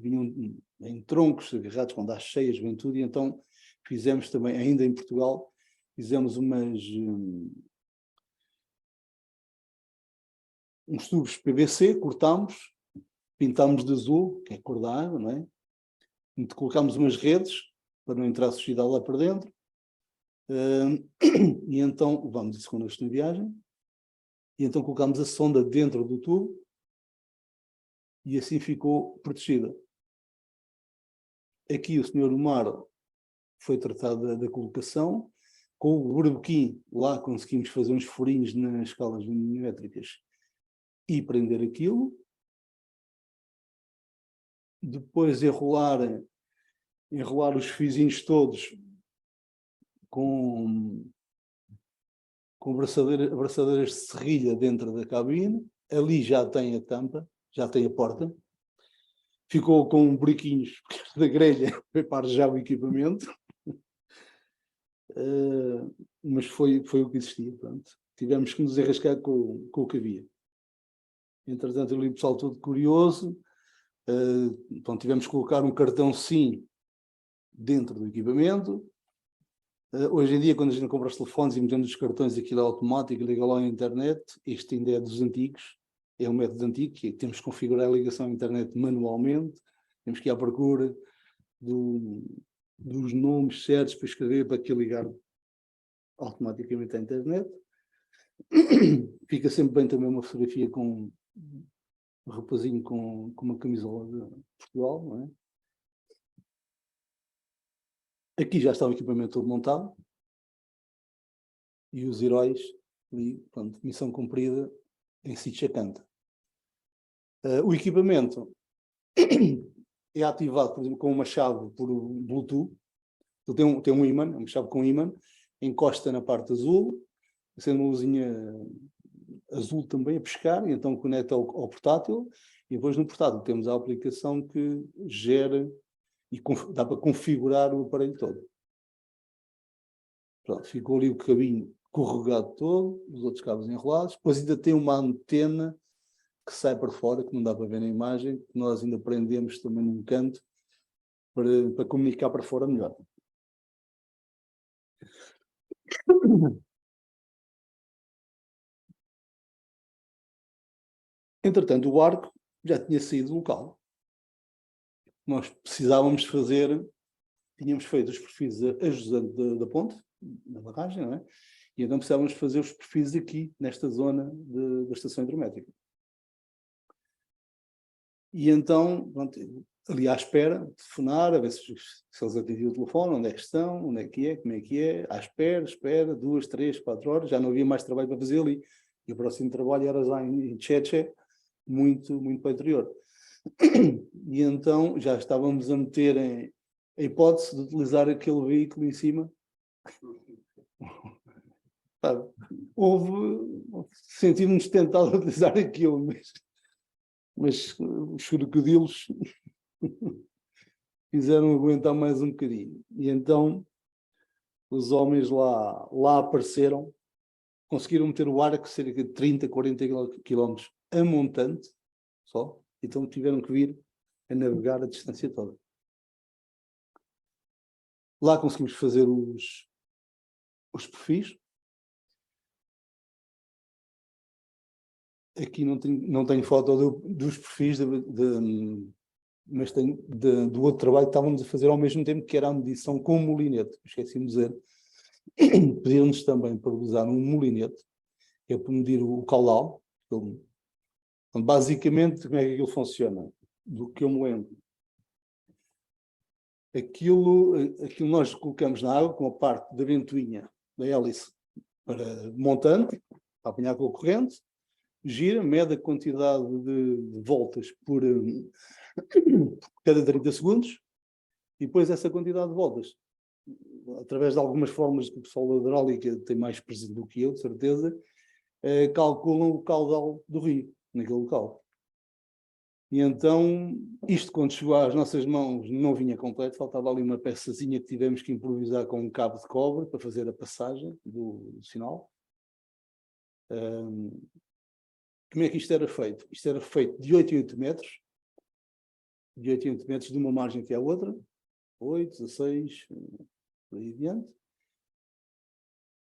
vinham em troncos agarrados, quando há cheias, vem tudo, e então fizemos também, ainda em Portugal, fizemos uns tubos PVC, cortámos, pintámos de azul, que é a cor da água, não é? E colocámos umas redes para não entrar sujidade lá para dentro, e então vamos isso connosco na viagem, e então colocámos a sonda dentro do tubo, e assim ficou protegida. Aqui o Sr. Omar foi tratado da colocação, com o burbequim lá conseguimos fazer uns furinhos nas escalas milimétricas e prender aquilo, depois enrolar os fiozinhos todos com abraçadeiras de serrilha dentro da cabine. Ali já tem a tampa, já tem a porta. Ficou com buraquinhos da grelha para já o equipamento. Mas foi o que existia. Pronto. Tivemos que nos enrascar com o que havia. Entretanto, ali o pessoal todo curioso. Então, tivemos que colocar um cartão SIM dentro do equipamento. Hoje em dia, quando a gente compra os telefones e metemos os cartões, aquilo é automático, liga lá à internet. Este ainda é dos antigos, é um método antigo, que temos que configurar a ligação à internet manualmente, temos que ir à procura dos nomes certos para escrever, para aquilo ligar automaticamente à internet. Fica sempre bem também uma fotografia com um rapazinho com uma camisola de Portugal, não é? Aqui já está o equipamento todo montado, e os heróis ali, pronto, missão cumprida em Sinchacanta. O equipamento é ativado, por exemplo, com uma chave por Bluetooth. Tem um ímã, uma chave com ímã, encosta na parte azul, sendo uma luzinha azul também a pescar, e então conecta ao portátil, e depois no portátil temos a aplicação que gera e dá para configurar o aparelho todo. Pronto, ficou ali o cabinho corrugado todo, os outros cabos enrolados, depois ainda tem uma antena que sai para fora, que não dá para ver na imagem, que nós ainda prendemos também num canto para comunicar para fora melhor. Entretanto, o barco já tinha saído do local. Nós precisávamos fazer, tínhamos feito os perfis a jusante da ponte, da barragem, não é? E então precisávamos fazer os perfis aqui, nesta zona da estação hidrométrica. E então, pronto, ali à espera, telefonar, a ver se eles atendiam o telefone, onde é que estão, onde é que é, como é que é, à espera, 2, 3, 4 horas, já não havia mais trabalho para fazer ali. E o próximo trabalho era já em Tchetche, muito para o interior. E então já estávamos a meter a hipótese de utilizar aquele veículo em cima. Sentimos-nos tentados a utilizar aquilo, mas os crocodilos fizeram aguentar mais um bocadinho. E então os homens lá apareceram, conseguiram meter o arco cerca de 30, 40 quilómetros a montante, só, então tiveram que vir a navegar a distância toda. Lá conseguimos fazer os perfis. Aqui não tenho foto dos perfis, mas tenho do outro trabalho que estávamos a fazer ao mesmo tempo, que era a medição com o molinete. Esqueci-me de dizer. Pediram-nos também para usar um molinete, que é para medir o caudal. Então, basicamente, como é que aquilo funciona? Do que eu me lembro. Aquilo nós colocamos na água com a parte da ventoinha da hélice para montante, para apanhar com a corrente, gira, mede a quantidade de voltas por cada 30 segundos e depois essa quantidade de voltas, através de algumas formas que o pessoal da hidráulica tem mais presente do que eu, de certeza, calculam o caudal do rio, naquele local. E então, isto quando chegou às nossas mãos não vinha completo, faltava ali uma peçazinha que tivemos que improvisar com um cabo de cobre para fazer a passagem do sinal. Como é que isto era feito? Isto era feito de 8 em 8 metros, de 8 em 8 metros de uma margem até a outra, 8, 16, por aí adiante.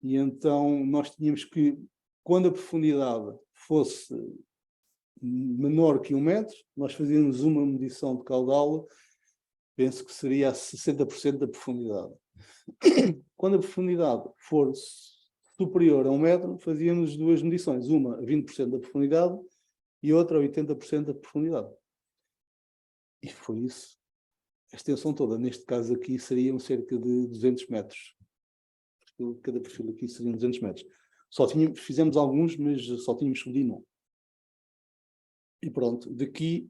E então nós tínhamos que, quando a profundidade fosse menor que 1 metro, nós fazíamos uma medição de caudal, penso que seria a 60% da profundidade. Quando a profundidade for superior a 1 metro, fazíamos 2 medições, uma a 20% da profundidade e outra a 80% da profundidade. E foi isso. A extensão toda, neste caso aqui, seriam cerca de 200 metros. Cada perfil aqui seriam 200 metros. Fizemos alguns, mas só tínhamos que medir um. E pronto, daqui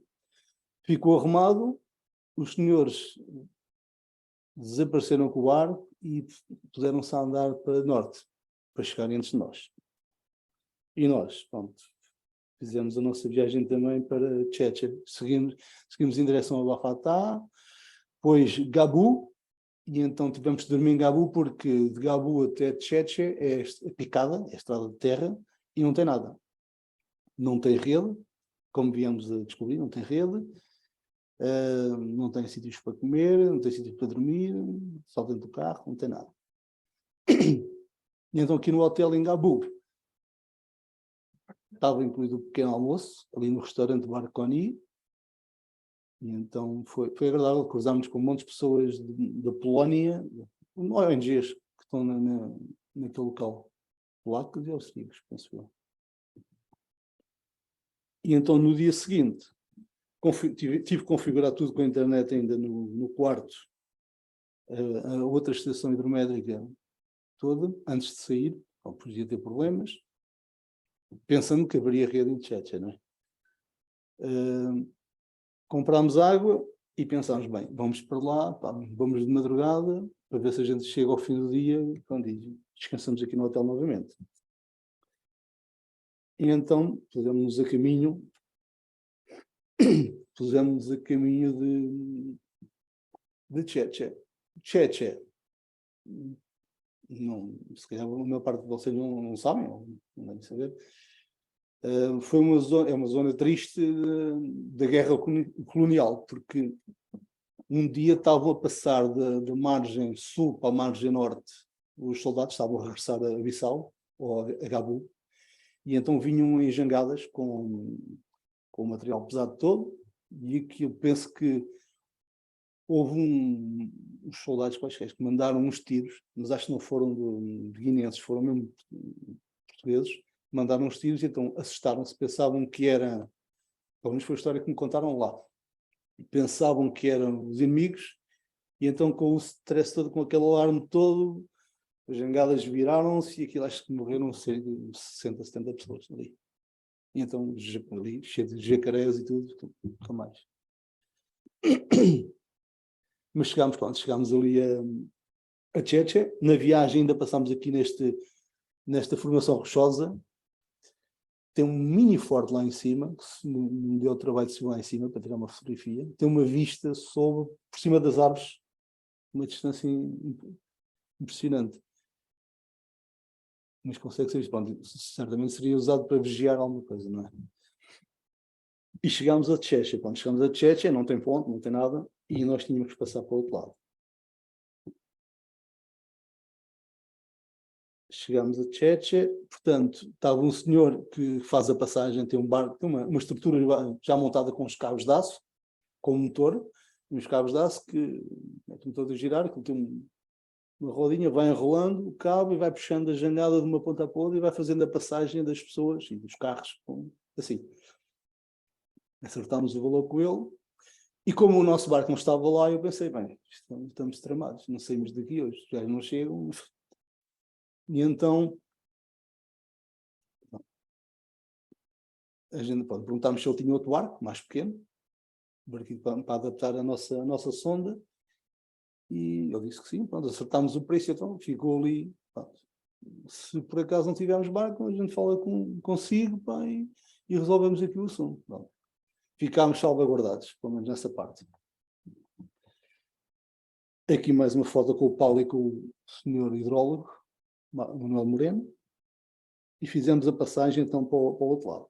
ficou arrumado, os senhores desapareceram com o barco e puseram-se a andar para norte, para chegarem antes de nós. E nós, pronto, fizemos a nossa viagem também para Tchetche. Seguimos em direção a Bafatá, depois Gabu, e então tivemos de dormir em Gabu, porque de Gabu até Tchetche é picada, é estrada de terra, e não tem nada. Não tem rede, como viemos a descobrir, não tem rede, não tem sítios para comer, não tem sítios para dormir, só dentro do carro, não tem nada. E então aqui no hotel em Gabu estava incluído o pequeno almoço, ali no restaurante Barconi, e então foi agradável, cruzámos com um monte de pessoas da Polónia, ONGs que estão naquele local, polacos e austríacos, penso eu. E então no dia seguinte tive que configurar tudo com a internet ainda no quarto, a outra estação hidrométrica toda, antes de sair, ou podia ter problemas, pensando que haveria rede em Tchetche, não é? Comprámos água e pensámos, bem, vamos para lá, vamos de madrugada, para ver se a gente chega ao fim do dia e descansamos aqui no hotel novamente. E então pusemos-nos a caminho de Tchetche. Tchetche, se calhar a maior parte de vocês não sabem, não devem saber, é uma zona triste da guerra colonial, porque um dia estavam a passar da margem sul para a margem norte, os soldados estavam a regressar a Bissau, ou a Gabu, e então vinham em jangadas com com o material pesado todo, e aqui eu penso que houve uns soldados quaisquer que mandaram uns tiros, mas acho que não foram de guineenses, foram mesmo portugueses, mandaram uns tiros e então assustaram-se, pensavam que era, pelo menos foi a história que me contaram lá, pensavam que eram os inimigos, e então com o stress todo, com aquele alarme todo, as jangadas viraram-se e aquilo acho que morreram 60, 70 pessoas ali. E então ali, cheio de jacarés e tudo, nunca mais. Mas chegámos ali a Cheche. Na viagem ainda passámos aqui nesta formação rochosa. Tem um mini forte lá em cima, que me deu o trabalho de subir lá em cima para tirar uma fotografia. Tem uma vista por cima das árvores, uma distância impressionante. Mas consegue ser, pronto, certamente seria usado para vigiar alguma coisa, não é? E chegámos a Cheche. Quando chegamos a Cheche, não tem ponte, não tem nada, e nós tínhamos que passar para o outro lado. Chegámos a Cheche, portanto, estava um senhor que faz a passagem, tem um barco, tem uma estrutura já montada com os cabos de aço, com um motor, uns cabos de aço que mete o motor a girar, que tem uma rodinha, vai enrolando o cabo e vai puxando a jangada de uma ponta a outra e vai fazendo a passagem das pessoas e dos carros, assim. Acertámos o valor com ele, e como o nosso barco não estava lá, eu pensei, bem, estamos tramados, não saímos daqui hoje, já não chegam. E então a gente perguntámos se ele tinha outro barco, mais pequeno, para adaptar a nossa sonda, e ele disse que sim, pronto, acertámos o preço, então ficou ali. Pronto. Se por acaso não tivermos barco, a gente fala consigo, pá, e resolvemos aqui o assunto. Pronto. Ficámos salvaguardados, pelo menos nessa parte. Aqui mais uma foto com o Paulo e com o senhor hidrólogo, Manuel Moreno, e fizemos a passagem então para o outro lado.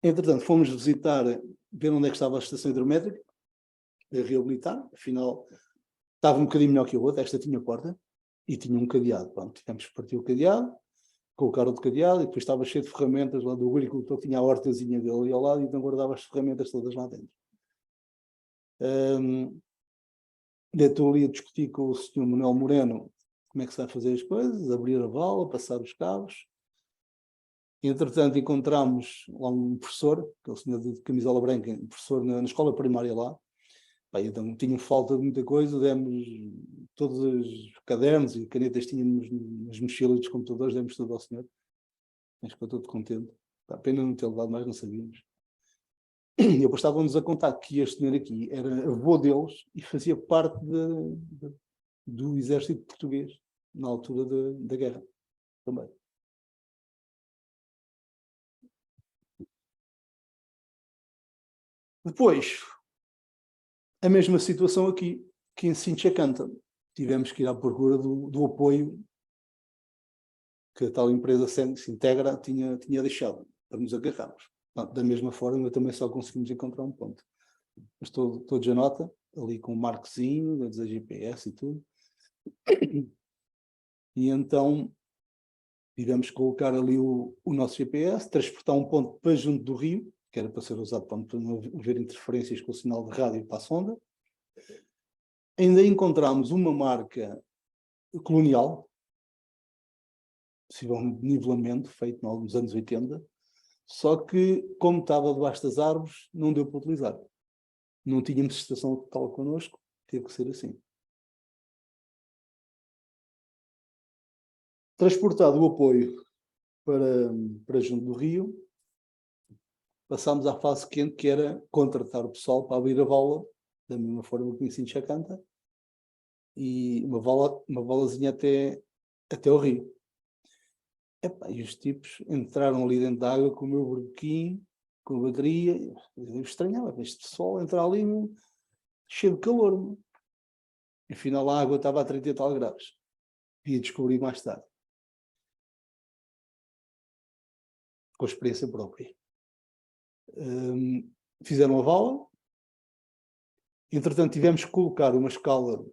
Entretanto, fomos visitar, ver onde é que estava a estação hidrométrica, a reabilitar, afinal estava um bocadinho melhor que a outra, esta tinha porta e tinha um cadeado. Pronto, tivemos que partir o cadeado, colocar outro cadeado, e depois estava cheio de ferramentas lá do agricultor, tinha a hortazinha dele ali ao lado, e então guardava as ferramentas todas lá dentro. Estou ali a discutir com o senhor Manuel Moreno como é que se vai fazer as coisas, abrir a vala, passar os cabos. Entretanto, encontramos lá um professor, aquele senhor de camisola branca, um professor na escola primária lá. Então tinham falta de muita coisa, demos todos os cadernos e canetas tínhamos nas mochilas dos computadores, demos tudo ao senhor. Mas ficou todo contente. A pena não ter levado mais, não sabíamos. E depois estavam-nos a contar que este senhor aqui era avô deles e fazia parte do exército português na altura da guerra também. Depois, a mesma situação aqui, que em Sinchacanta. Tivemos que ir à procura do apoio que a tal empresa Sintegra tinha deixado para nos agarrarmos. Da mesma forma, também só conseguimos encontrar um ponto. Mas todos a nota, ali com o marcozinho, da GPS e tudo. E então tivemos que colocar ali o nosso GPS, transportar um ponto para junto do rio, que era para ser usado para não haver interferências com o sinal de rádio para a sonda. Ainda encontramos uma marca colonial, possivelmente de nivelamento, feito nos anos 80, só que, como estava debaixo das árvores, não deu para utilizar. Não tínhamos estação local connosco, teve que ser assim. Transportado o apoio para junto do rio, passámos à fase quente, que era contratar o pessoal para abrir a vala, da mesma forma que em Sinchacanta, e uma valazinha até o rio. E os tipos entraram ali dentro da água com o meu burquinho, com a bateria. Eu estranhava este pessoal entrar ali cheio de calor. Afinal, a água estava a 30 e tal graus. Ia descobrir mais tarde. Com a experiência própria. Fizeram a vala. Entretanto, tivemos que colocar uma escala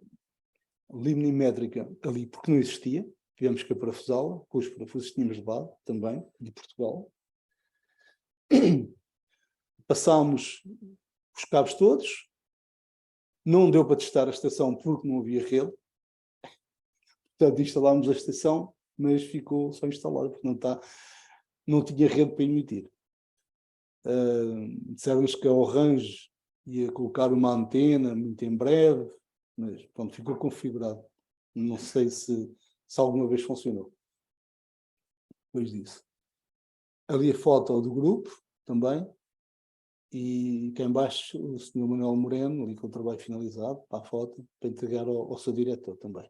limnimétrica ali, porque não existia. Tivemos que parafusá-la, com os parafusos que tínhamos levado, também, de Portugal. Passámos os cabos todos, não deu para testar a estação porque não havia rede, portanto instalámos a estação, mas ficou só instalada, porque não tinha rede para emitir. Disseram-nos que a Orange ia colocar uma antena muito em breve, mas pronto, ficou configurado. Não sei se alguma vez funcionou. Depois disso. Ali a foto do grupo também, e cá em baixo o Sr. Manuel Moreno, ali com o trabalho finalizado, para a foto, para entregar ao seu diretor também.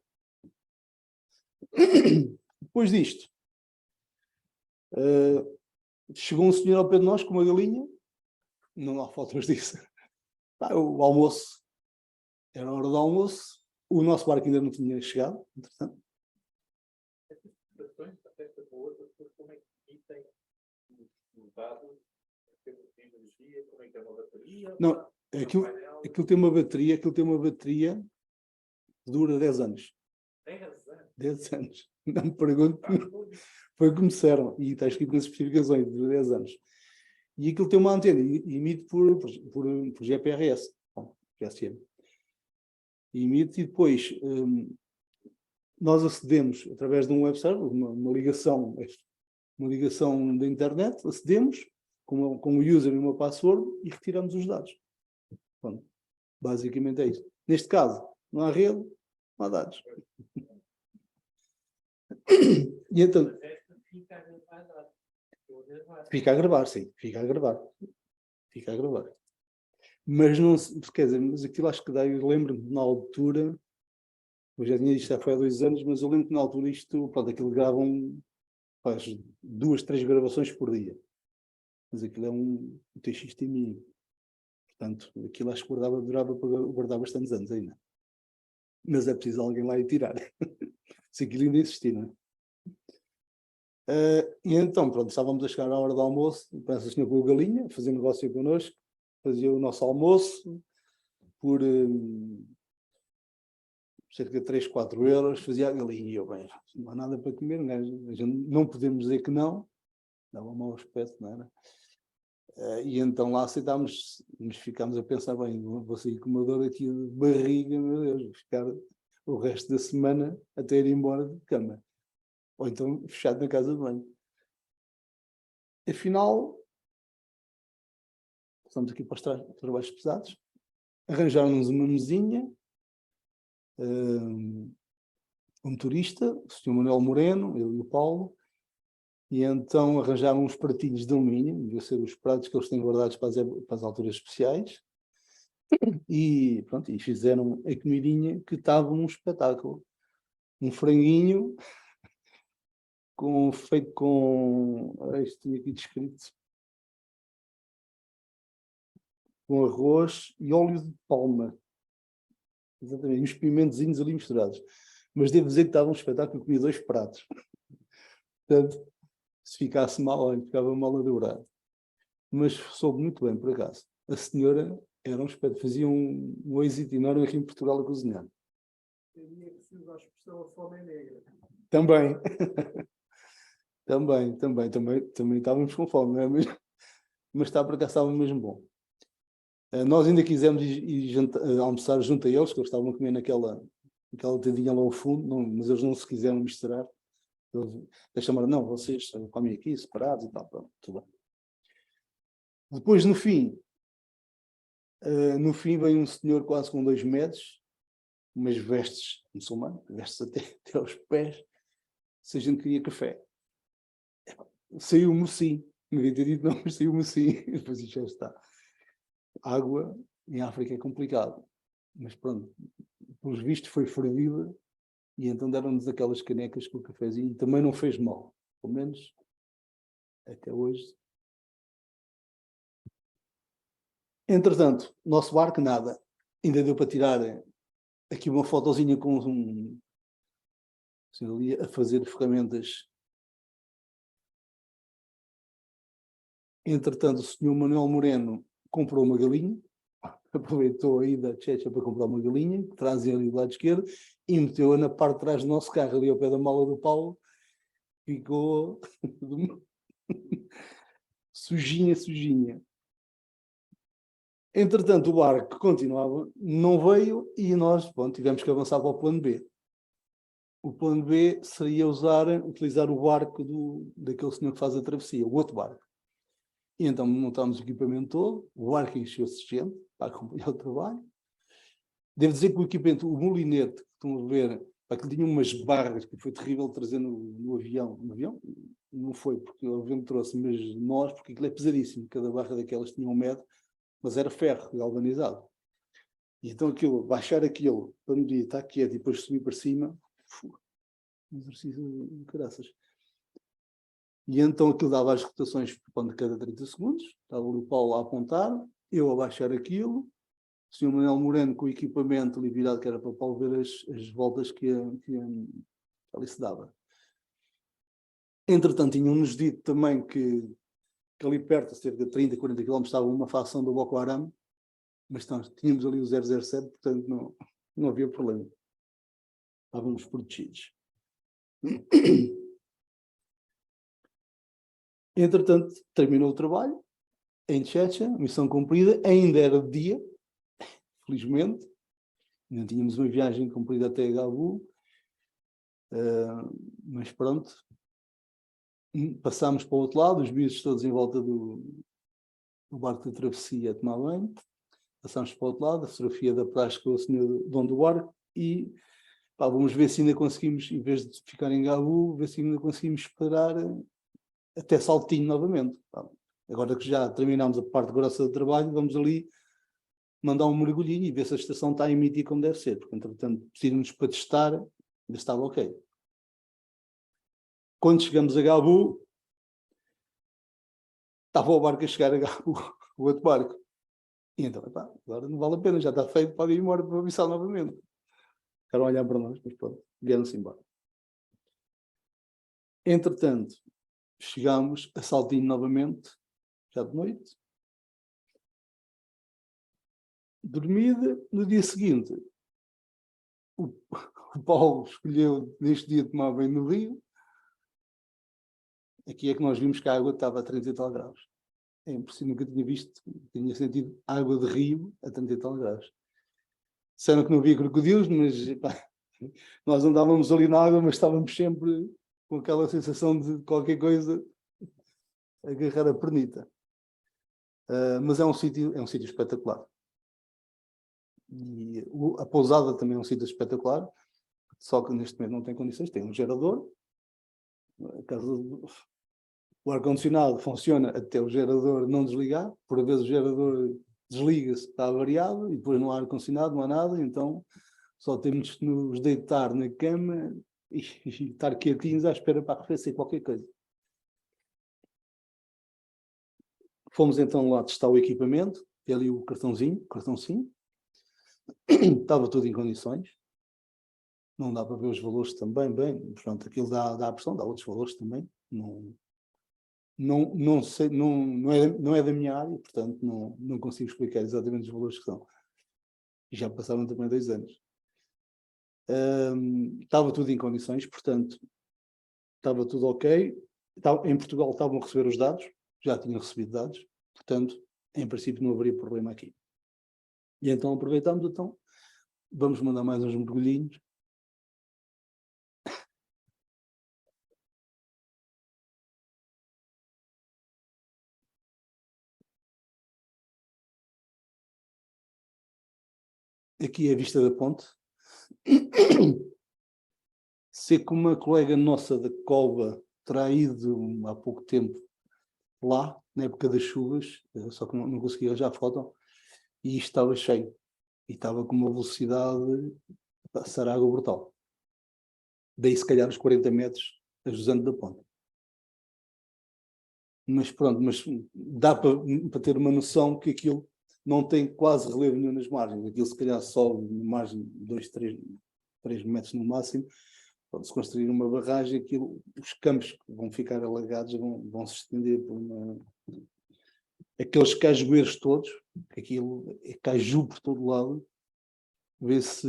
Depois disto, chegou um senhor ao pé de nós com uma galinha, não há fotos disso. O almoço, era a hora do almoço, o nosso barco ainda não tinha chegado, entretanto. Como é que tem mudado em termos de energia? Como é que é uma bateria? Não, aquilo tem uma bateria, que dura 10 anos. 10 anos. Não me pergunto, foi o que me disseram, e está escrito nas especificações, dura 10 anos. E aquilo tem uma antena, e emite por GPRS, GSM. E emite, e depois nós acedemos através de um web server, uma ligação da internet, acedemos com um user e uma password e retiramos os dados. Bom, basicamente é isso. Neste caso, não há rede, não há dados. E então, fica a gravar, sim, fica a gravar. Mas não, quer dizer, mas aquilo acho que dá, eu lembro-me na altura, eu já tinha isto já foi há 2 anos, mas eu lembro que na altura isto, pronto, aquilo gravam, faz 2, 3 gravações por dia. Mas aquilo é um TXT-MI. Portanto, aquilo acho que durava para guardar bastantes anos ainda. Mas é preciso alguém lá ir tirar. Se aquilo ainda existir, não é? E então, pronto, estávamos a chegar à hora do almoço, pensa o senhor com a galinha, fazia negócio connosco, fazia o nosso almoço por cerca de 3, 4 euros, fazia a galinha. E eu, bem, não há nada para comer, não podemos dizer que não, dava um mau aspecto, não era? E então lá aceitámos, mas ficámos a pensar, bem, vou sair com uma dor aqui de barriga, meu Deus, vou ficar o resto da semana até ir embora de cama. Ou então fechado na casa de banho. Afinal, estamos aqui para os trabalhos pesados, arranjaram-nos uma mesinha, um motorista, o Sr. Manuel Moreno, eu e o Paulo, e então arranjaram uns pratinhos de alumínio, devia ser os pratos que eles têm guardados para as alturas especiais, e pronto, e fizeram a comidinha que estava um espetáculo. Um franguinho feito com, isto tinha aqui descrito, com arroz e óleo de palma. Exatamente, e uns pimentozinhos ali misturados. Mas devo dizer que estava um espetáculo, eu comia 2 pratos. Portanto, se ficasse mal, olha, ficava mal a dourar. Mas soube muito bem, por acaso. A senhora era um espetáculo, fazia um êxito enorme aqui em Portugal a cozinhar. Teria que se usar a expressão a fome é negra. Também. também estávamos com fome, não é? Mas está por cá, estava mesmo bom. Nós ainda quisemos ir almoçar junto a eles, que eles estavam a comer naquela tendinha lá ao fundo, mas eles não se quiseram misturar. Eles chamaram, não, vocês comem aqui, separados e tal, pronto, tudo bem. Depois, no fim vem um senhor quase com 2 metros, umas vestes muçulmanas, vestes até aos pés, se a gente queria café. Saiu o mocinho, não devia ter dito não, mas saiu o mocinho, depois isto já está. Água em África é complicado, mas pronto, pelos vistos foi fervida, e então deram-nos aquelas canecas com o cafezinho, e também não fez mal, pelo menos até hoje. Entretanto, nosso barco nada, ainda deu para tirar aqui uma fotozinha com ali a fazer ferramentas. Entretanto, o senhor Manuel Moreno comprou uma galinha, aproveitou a ida à Tchecha para comprar uma galinha, que trazia ali do lado esquerdo, e meteu-a na parte de trás do nosso carro, ali ao pé da mala do Paulo, ficou sujinha, sujinha. Entretanto, o barco continuava, não veio e nós, bom, tivemos que avançar para o plano B. O plano B seria utilizar o barco daquele senhor que faz a travessia, o outro barco. E então montámos o equipamento todo, o barco encheu-se de gente para acompanhar o trabalho. Devo dizer que o equipamento, o molinete, que estão a ver, aquilo tinha umas barras que foi terrível trazer no avião. No avião? Não foi, porque o avião trouxe, mas nós, porque aquilo é pesadíssimo. Cada barra daquelas tinha 1 metro, mas era ferro, galvanizado. E então baixar aquilo, para medir, está quieto, e depois subir para cima, um exercício de caraças. E então aquilo dava as rotações de cada 30 segundos, estava ali o Paulo a apontar, eu a baixar aquilo, o Sr. Manuel Moreno com o equipamento ali virado, que era para o Paulo ver as voltas que ali se dava. Entretanto, tinham-nos dito também que ali perto, a cerca de 30, 40 km, estava uma facção do Boko Haram, mas tínhamos ali o 007, portanto não havia problema. Estávamos protegidos. Entretanto, terminou o trabalho, em Checha, missão cumprida, ainda era de dia, felizmente, não tínhamos uma viagem cumprida até Gabu, mas pronto, passámos para o outro lado, os bichos todos em volta do barco de travessia a tomar banho, passámos para o outro lado, a fotografia da praxe com o senhor dono do barco e vamos ver se ainda conseguimos, em vez de ficar em Gabu, ver se ainda conseguimos esperar até Saltinho novamente. Agora que já terminámos a parte grossa do trabalho, vamos ali mandar um mergulhinho e ver se a estação está a emitir como deve ser, porque entretanto precisamos para testar, ainda estava ok. Quando chegamos a Gabu, estava o barco a chegar a Gabu, o outro barco. E então, agora não vale a pena, já está feito, pode ir embora para a missão novamente. Ficaram a olhar para nós, mas pronto, vieram-se embora. Entretanto, chegámos a Saltinho novamente, já de noite. Dormida, no dia seguinte, o Paulo escolheu neste dia tomar banho no rio. Aqui é que nós vimos que a água estava a 30 e tal graus. É impossível, nunca tinha visto, tinha sentido água de rio a 30 e tal graus. Disseram que não havia crocodilos, mas nós andávamos ali na água, mas estávamos sempre com aquela sensação de qualquer coisa agarrar a pernita. Mas é um sítio espetacular. E a pousada também é um sítio espetacular, só que neste momento não tem condições, tem um gerador, o ar-condicionado funciona até o gerador não desligar, por vezes o gerador desliga-se, está avariado, e depois não há ar-condicionado, não há nada, então só temos que nos deitar na cama e estar quietinhos à espera para arrefecer qualquer coisa. Fomos então lá testar o equipamento, tem ali o cartão SIM, estava tudo em condições, não dá para ver os valores também, bem, pronto, aquilo dá a pressão, dá outros valores também, não sei, não é da minha área, portanto não consigo explicar exatamente os valores que são. E já passaram também 2 anos. Estava tudo em condições, portanto, estava tudo ok. Em Portugal estavam a receber os dados, já tinham recebido dados, portanto, em princípio não haveria problema aqui. E então aproveitamos, vamos mandar mais uns mergulhinhos. Aqui é a vista da ponte. Sei que uma colega nossa da Cova terá ido há pouco tempo lá, na época das chuvas, só que não conseguia arranjar foto, e isto estava cheio. E estava com uma velocidade a passar água brutal. Daí se calhar os 40 metros ajusando da ponte. Mas pronto, dá para ter uma noção que aquilo não tem quase relevo nenhum nas margens. Aquilo se calhar sobe na margem de 2, 3 metros no máximo. Pronto, se construir uma barragem, os campos que vão ficar alagados vão se estender por aqueles cajueiros todos, aquilo é caju por todo lado, vê-se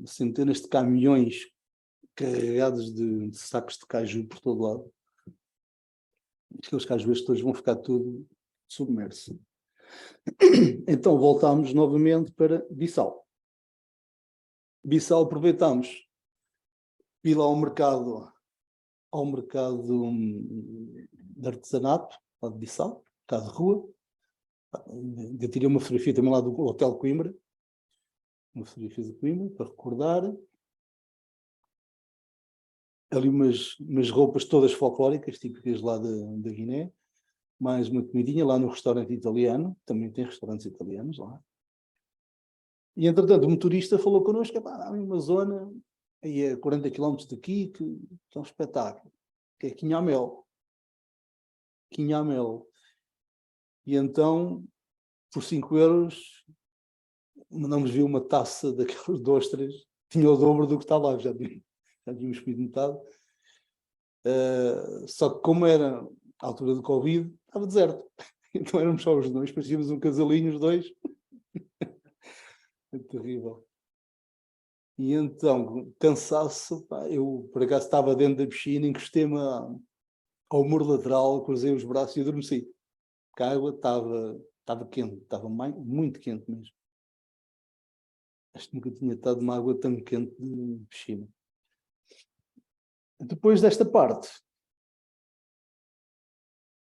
centenas de caminhões carregados de sacos de caju por todo lado. aqueles que às vezes todos vão ficar tudo submerso. Então voltámos novamente para Bissau. Bissau aproveitámos, ir lá ao mercado de artesanato, lá de Bissau, mercado de rua. Eu tirei uma fotografia também lá do Hotel Coimbra, uma fotografia de Coimbra, para recordar. Ali umas roupas todas folclóricas, típicas lá da Guiné. Mais uma comidinha lá no restaurante italiano, também tem restaurantes italianos lá. E, entretanto, o motorista falou connosco, há uma zona, aí a 40 km daqui, que é um espetáculo, que é Quinhamel. Quinhamel. E então, por 5 euros, mandamos vir uma taça daquelas de ostras, tinha o dobro do que está lá, já tínhamos comido metade. Só que como era a altura do Covid, estava deserto. Então éramos só os dois, parecíamos um casalinho, os dois. É terrível. E então, cansaço, pá, eu por acaso estava dentro da piscina, encostei-me ao muro lateral, cruzei os braços e adormeci. Porque a água estava quente, estava muito quente mesmo. Acho que nunca tinha estado numa água tão quente de piscina. Depois desta parte,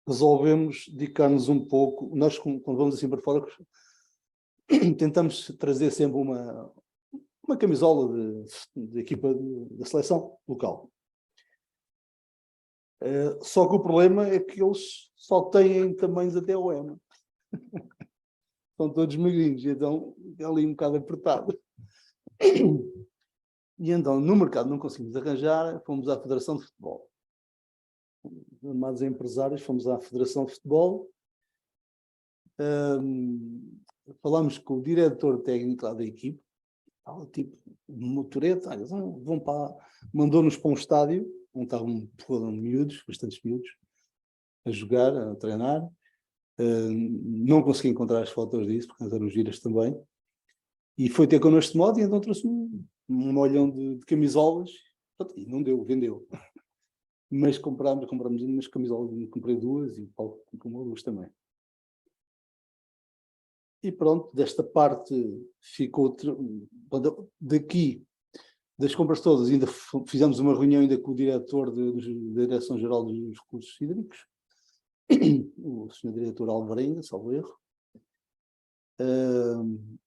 resolvemos dedicar-nos um pouco, nós quando vamos assim para fora, tentamos trazer sempre uma camisola de equipa da seleção local. Só que o problema é que eles só têm tamanhos até o M. São todos magrinhos, então é ali um bocado apertado. E então, no mercado não conseguimos arranjar, fomos à Federação de Futebol. Amados empresários, fomos à Federação de Futebol, falámos com o diretor técnico lá da equipe, tipo, motoreta, vão para... mandou-nos para um estádio, onde estavam miúdos, bastantes miúdos, a jogar, a treinar. Não consegui encontrar as fotos disso, porque eram giras também. E foi ter connosco de modo, e então trouxe um molhão de camisolas, e não deu, vendeu. Mas compramos umas camisolas, comprei 2 e o Paulo comprou 2 também. E pronto, desta parte ficou... Daqui, das compras todas, ainda fizemos uma reunião ainda com o diretor da Direção-Geral dos Recursos Hídricos, o Sr. Diretor Alvarenga, salvo erro.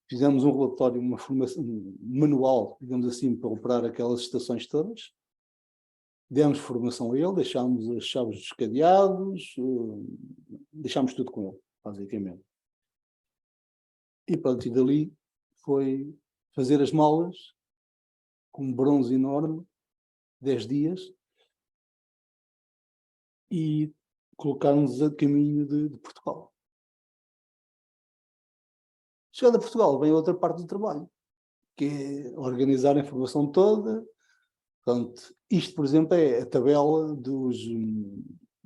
Fizemos um relatório, uma formação manual, digamos assim, para operar aquelas estações todas. Demos formação a ele, deixámos as chaves dos cadeados, deixámos tudo com ele, basicamente. E pronto, e dali foi fazer as malas, com um bronze enorme, 10 dias, e colocar-nos a caminho de Portugal. Chegando a Portugal, vem outra parte do trabalho, que é organizar a informação toda. Portanto, isto, por exemplo, é a tabela do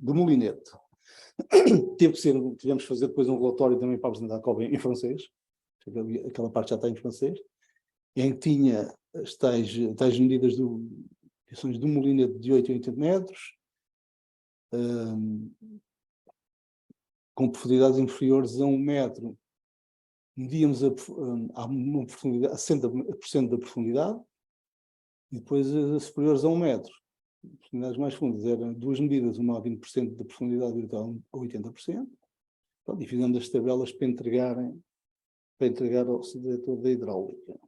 molinete. Tivemos que fazer depois um relatório também para apresentar em francês, aquela parte já está em francês, em que tinha as tais medidas do molinete de 8 a 80 metros, com profundidades inferiores a 1 metro, medíamos a profundidade, a 60% da profundidade, e depois as superiores a 1 metro. Profundidades mais fundas eram 2 medidas, uma a 20% da profundidade e outra a 80%. Pronto, e fizemos as tabelas para entregar ao diretor da hidráulica.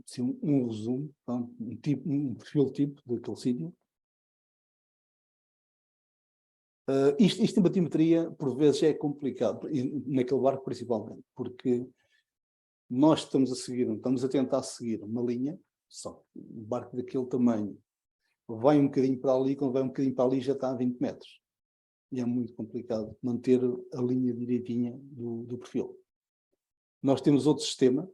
Assim, um resumo, pronto, um perfil tipo daquele sítio. Isto em batimetria, por vezes, é complicado, e naquele barco principalmente, porque nós estamos a tentar seguir uma linha, só que um barco daquele tamanho vai um bocadinho para ali, quando vai um bocadinho para ali já está a 20 metros. E é muito complicado manter a linha direitinha do perfil. Nós temos outro sistema,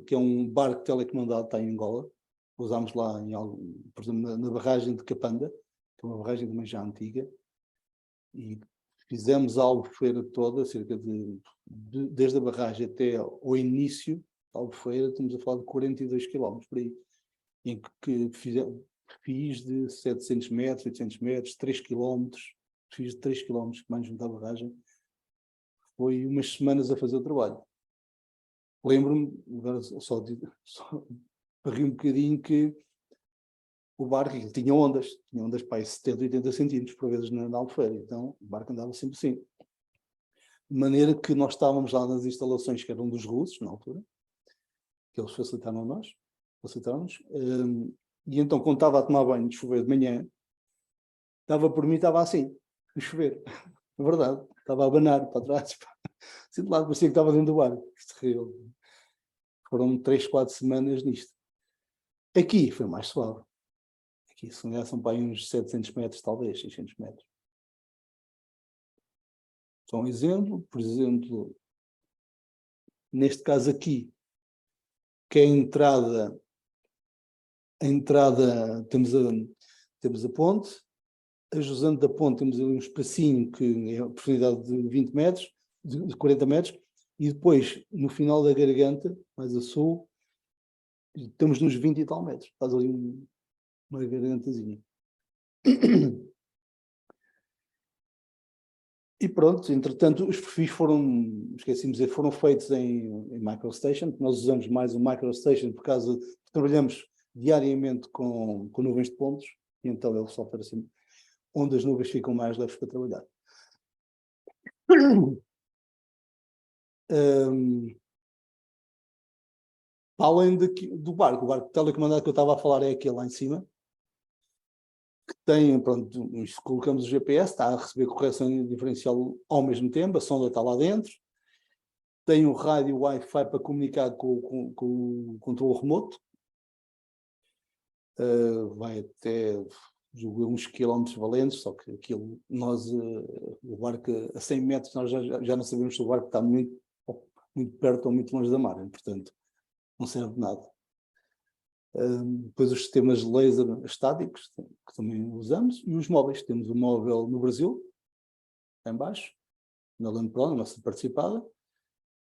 que é um barco telecomandado, está em Angola. Usámos lá, por exemplo, na barragem de Capanda, que é uma barragem também já antiga, e fizemos a Albufeira toda, cerca desde a barragem até ao início da Albufeira, estamos a falar de 42 km por aí, em que perfis de 700 metros, 800 metros, 3 quilómetros, perfis de 3 quilómetros, que mais junto à barragem. Foi umas semanas a fazer o trabalho. Lembro-me, agora só para rir um bocadinho, que o barco tinha ondas para aí 70, 80 centímetros por vezes na Albufeira, então o barco andava sempre assim. De maneira que nós estávamos lá nas instalações que eram dos russos, na altura, que eles facilitaram-nos, e então quando estava a tomar banho de chover de manhã, estava por mim, estava assim, a chover, é verdade, estava a abanar para trás, assim de lado, parecia que estava dentro do barco. Foram 3, 4 semanas nisto. Aqui foi mais suave. Aqui são para aí uns 700 metros, talvez, 600 metros. Só um exemplo, por exemplo, neste caso aqui, que é a entrada temos a ponte, a jusante da ponte temos ali um espacinho que é a profundidade de 20 metros, de 40 metros, e depois, no final da garganta, mais a sul, estamos nos 20 e tal metros. Faz ali uma gargantazinha. E pronto, entretanto, os perfis foram feitos em MicroStation. Nós usamos mais o MicroStation por causa de trabalhamos diariamente com nuvens de pontos, e então ele software assim, onde as nuvens ficam mais leves para trabalhar. Além do barco, o barco telecomandado que eu estava a falar é aquele lá em cima, que tem, pronto, colocamos o GPS, está a receber correção diferencial ao mesmo tempo, a sonda está lá dentro, tem um rádio Wi-Fi para comunicar com o controle remoto, vai até uns quilómetros valentes, só que aquilo, o barco a 100 metros, nós já não sabemos se o barco está muito perto ou muito longe da mar, portanto, não serve de nada. Depois os sistemas de laser estáticos, que também usamos, e os móveis. Temos um móvel no Brasil, em baixo, na Landpro, na nossa participada,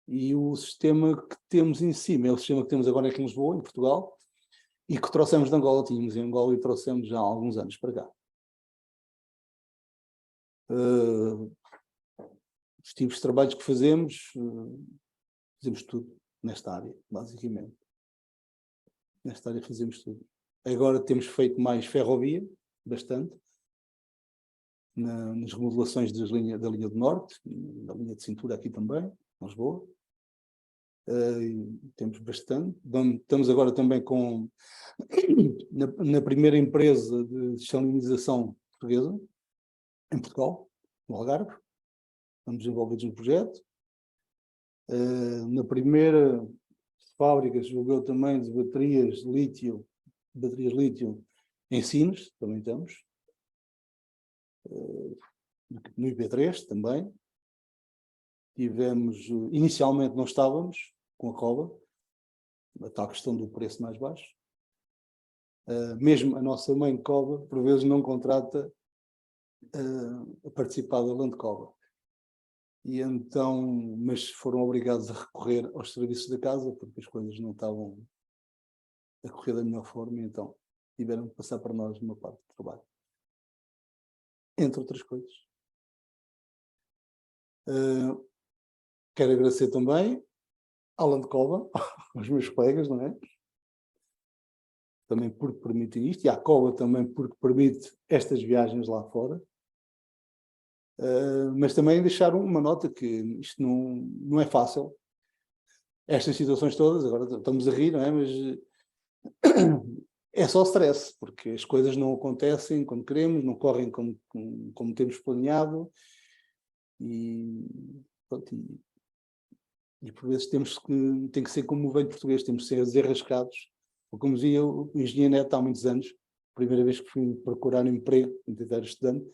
e o sistema que temos em cima é o sistema que temos agora aqui em Lisboa, em Portugal, e que trouxemos de Angola. Tínhamos em Angola e trouxemos já há alguns anos para cá. Os tipos de trabalhos que fazemos tudo nesta área, basicamente. Nesta área fazemos tudo. Agora temos feito mais ferrovia, bastante, nas remodelações da linha do Norte, da linha de cintura aqui também, em Lisboa. Temos bastante. Estamos agora também na primeira empresa de desalinização portuguesa, em Portugal, no Algarve. Estamos envolvidos no projeto. Na primeira fábrica se julgou também de baterias lítio em Sines, também estamos. No IP3 também. Inicialmente não estávamos com a Cova, a tal questão do preço mais baixo. Mesmo a nossa mãe Cova, por vezes, não contrata a participar da Land Cova. E então, mas foram obrigados a recorrer aos serviços da casa, porque as coisas não estavam a correr da melhor forma, e então tiveram que passar para nós uma parte do trabalho. Entre outras coisas. Quero agradecer também à Land Cova, aos meus colegas, não é? Também porque permitem isto, e à Cova também porque permite estas viagens lá fora. Mas também deixar uma nota que isto não é fácil. Estas situações todas, agora estamos a rir, não é? Mas é só stress, porque as coisas não acontecem quando queremos, não correm como temos planeado, e por vezes tem que ser como o velho português, temos que ser desenrascados. Ou como dizia o engenheiro Neto há muitos anos, a primeira vez que fui procurar um emprego, tentar estudante,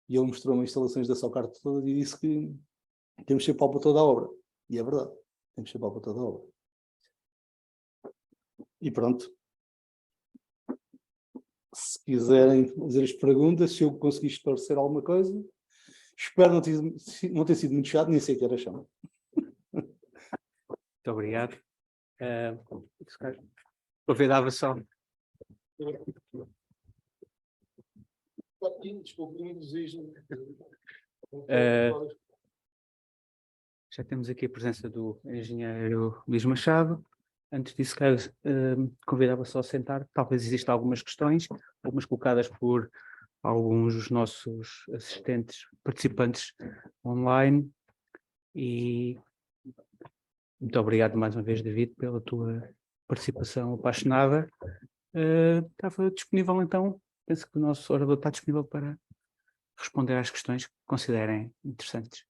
e ele mostrou-me instalações da Socarte toda e disse que temos que ser pau para toda a obra. E é verdade, temos que ser pau para toda a obra. E pronto. Se quiserem fazer as perguntas, se eu conseguir esclarecer alguma coisa, espero não ter sido muito chato, nem sei que era chama. Muito obrigado. Convidava só. Já temos aqui a presença do engenheiro Luís Machado. Antes disso, quero convidava só a sentar. Talvez existam algumas questões, algumas colocadas por alguns dos nossos assistentes participantes online. E muito obrigado mais uma vez, David, pela tua participação apaixonada. Estava disponível então, penso que o nosso orador está disponível para responder às questões que considerem interessantes.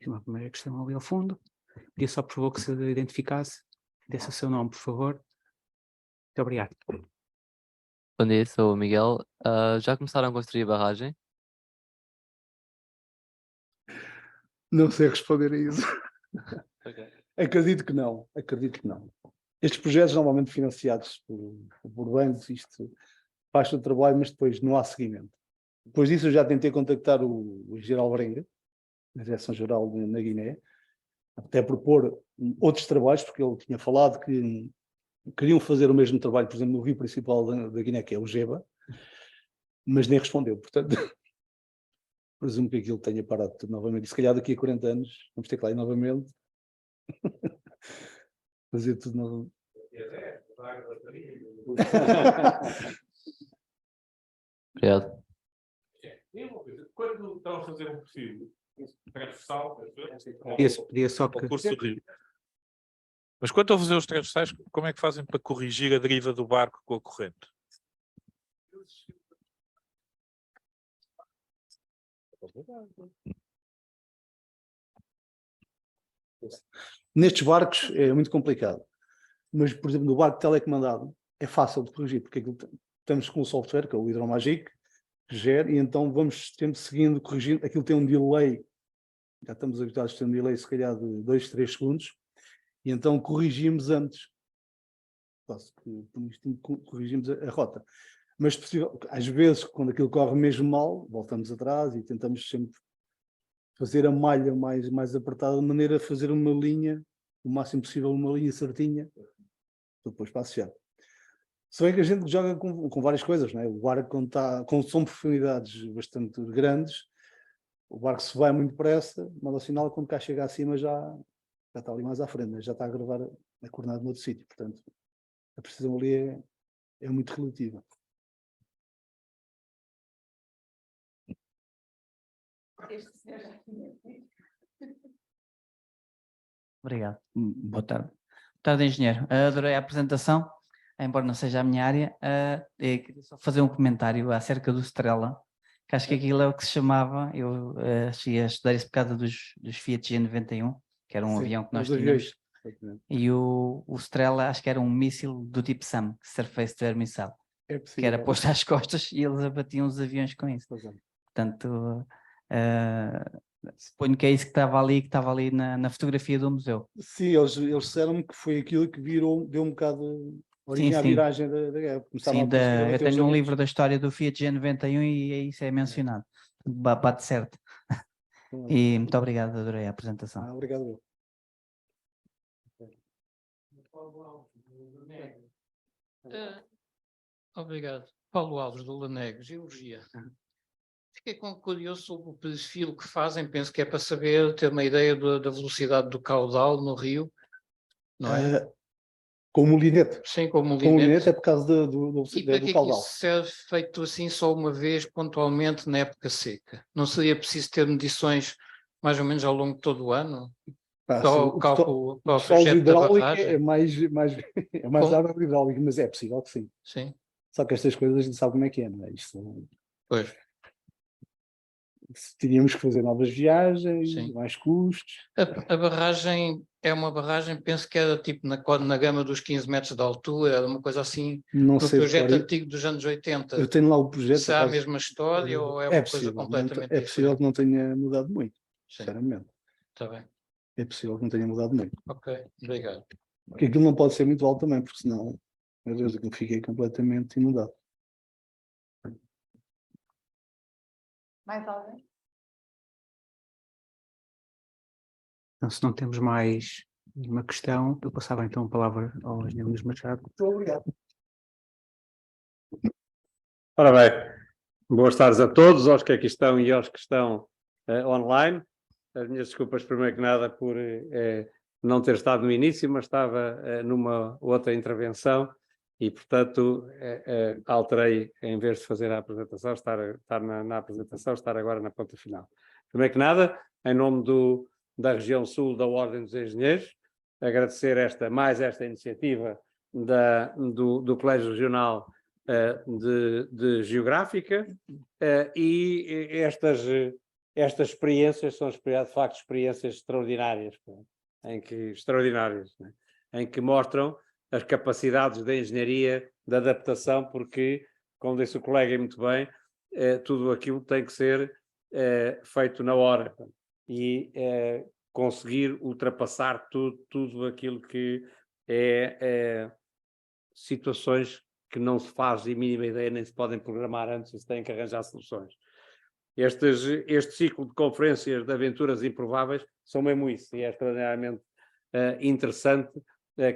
Uma primeira questão ali ao fundo. Pedia só, por favor, que se identificasse, desse o seu nome, por favor. Muito obrigado. Bom dia, sou o Miguel. Já começaram a construir a barragem? Não sei responder a isso. Acredito que não. Estes projetos normalmente financiados por bancos, isto faz o trabalho, mas depois não há seguimento. Depois disso eu já tentei contactar o Geraldo Berenga, na Direção-Geral na Guiné, até propor outros trabalhos, porque ele tinha falado que queriam fazer o mesmo trabalho, por exemplo, no rio principal da Guiné, que é o Geba, mas nem respondeu. Portanto, presumo que aquilo tenha parado tudo novamente. E se calhar daqui a 40 anos vamos ter que lá ir novamente. Fazer tudo novamente. Obrigado. Quando estão a fazer um perfil transversal, Pedia só que... ao curso do rio. Mas quando estão a fazer os transversais, como é que fazem para corrigir a deriva do barco com a corrente? Nestes barcos é muito complicado. Mas, por exemplo, no barco telecomandado é fácil de corrigir, porque estamos com um software, que é o Hidromagic, que gera, e então vamos sempre seguindo, corrigindo. Aquilo tem um delay, já estamos habituados a ter um delay, se calhar, de 2, 3 segundos, e então corrigimos antes. Corrigimos a rota. Mas, às vezes, quando aquilo corre mesmo mal, voltamos atrás e tentamos sempre fazer a malha mais apertada, de maneira a fazer uma linha, o máximo possível, uma linha certinha, depois passear. Se bem que a gente joga com várias coisas, não é? O barco, quando são profundidades bastante grandes, o barco se vai muito depressa, manda o sinal, quando cá chega acima já está ali mais à frente, né? Já está a gravar a coordenada noutro sítio. Portanto, a precisão ali é muito relativa. Obrigado. Boa tarde. Boa tarde, engenheiro. Adorei a apresentação, embora não seja a minha área. Queria só fazer um comentário acerca do Strela, que acho que aquilo é o que se chamava, eu cheguei a estudar isso por causa dos Fiat G91, que era um avião que nós tínhamos. E o Strela acho que era um míssil do tipo SAM, Surface to Air Missile, que era posto às costas e eles abatiam os aviões com isso. Portanto, suponho que é isso que estava ali na fotografia do museu. Sim, eles disseram-me que foi aquilo que deu um bocado origem à viragem da guerra. Sim, eu tenho um livro da história do Fiat G91 e isso é mencionado. Bate certo. E muito obrigado, adorei a apresentação. Obrigado. Obrigado. Paulo Alves, do Lanego, Geologia. Fiquei curioso sobre o perfil que fazem, penso que é para saber, ter uma ideia da velocidade do caudal no rio, não é? Com o molinete. Sim, com o molinete. Com o molinete é por causa do E para que caudal. isso serve feito assim só uma vez, pontualmente, na época seca? Não seria preciso ter medições mais ou menos ao longo de todo o ano? O solo hidráulico é mais água hidráulica, mas é possível que sim. Sim. Só que estas coisas a gente sabe como é que é, não é? Isto, pois. Teríamos que fazer novas viagens, sim, mais custos. A barragem é uma barragem, penso que era tipo na gama dos 15 metros de altura, era uma coisa assim, não sei, projeto antigo dos anos 80. Eu tenho lá o projeto. Se há a mesma história ou é uma coisa completamente diferente? É possível que não tenha mudado muito, sinceramente. Está bem. É possível que não tenha mudado muito. Ok, obrigado. Porque aquilo não pode ser muito alto também, porque senão, meu Deus, aquilo fiquei completamente inundado. Mais alguém? Então, se não temos mais nenhuma questão, eu passava então a palavra ao engenheiro Luís Machado. Muito obrigado. Ora bem, Boas tardes a todos, aos que aqui estão e aos que estão online. As minhas desculpas, primeiro que nada, por não ter estado no início, mas estava numa outra intervenção e, portanto, alterei, em vez de fazer a apresentação, estar na apresentação, estar agora na ponta final. Primeiro que nada, em nome da região sul da Ordem dos Engenheiros, agradecer mais esta iniciativa do Colégio Regional de Geográfica e estas experiências são de facto experiências extraordinárias, né? Em que mostram as capacidades da engenharia, da adaptação, porque, como disse o colega muito bem, tudo aquilo tem que ser feito na hora e conseguir ultrapassar tudo aquilo que é situações que não se faz a mínima ideia, nem se podem programar antes, e se têm que arranjar soluções. Este ciclo de conferências de aventuras improváveis são mesmo isso, e é extraordinariamente interessante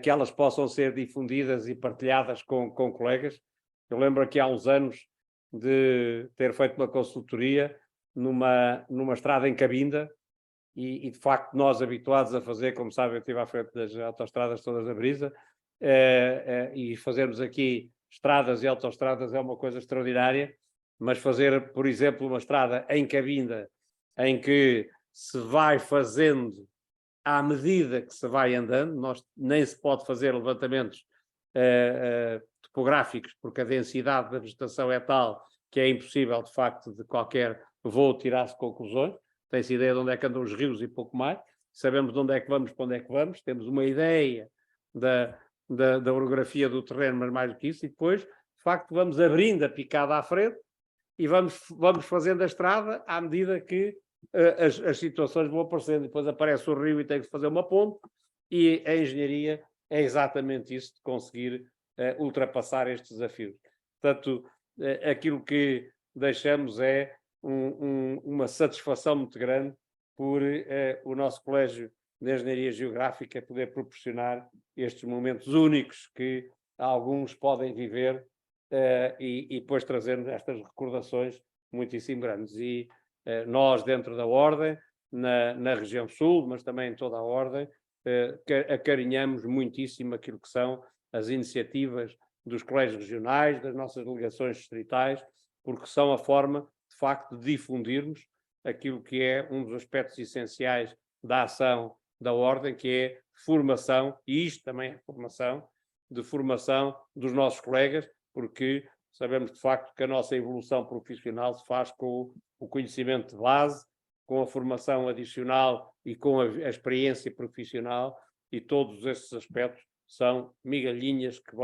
que elas possam ser difundidas e partilhadas com colegas. Eu lembro aqui há uns anos de ter feito uma consultoria numa estrada em Cabinda, e de facto nós habituados a fazer, como sabem, eu estive à frente das autoestradas todas da Brisa, e fazermos aqui estradas e autoestradas é uma coisa extraordinária, mas fazer, por exemplo, uma estrada em Cabinda, em que se vai fazendo à medida que se vai andando, nem se pode fazer levantamentos topográficos, porque a densidade da vegetação é tal que é impossível, de facto, de qualquer voo tirar-se conclusões. Tem-se ideia de onde é que andam os rios e pouco mais, sabemos de onde é que vamos, para onde é que vamos, temos uma ideia da orografia do terreno, mas mais do que isso, e depois, de facto, vamos abrindo a picada à frente e vamos fazendo a estrada à medida que as situações vão aparecendo. Depois aparece o rio e tem que fazer uma ponte, e a engenharia é exatamente isso, de conseguir ultrapassar estes desafios. Portanto, aquilo que deixamos é uma satisfação muito grande por o nosso Colégio de Engenharia Geográfica poder proporcionar estes momentos únicos que alguns podem viver e depois trazendo estas recordações muitíssimo grandes. E nós, dentro da Ordem, na região sul, mas também em toda a Ordem, acarinhamos muitíssimo aquilo que são as iniciativas dos colégios regionais, das nossas delegações distritais, porque são a forma, de facto, de difundirmos aquilo que é um dos aspectos essenciais da ação da Ordem, que é formação, e isto também é formação dos nossos colegas, porque sabemos de facto que a nossa evolução profissional se faz com o conhecimento de base, com a formação adicional e com a experiência profissional, e todos esses aspectos são migalhinhas que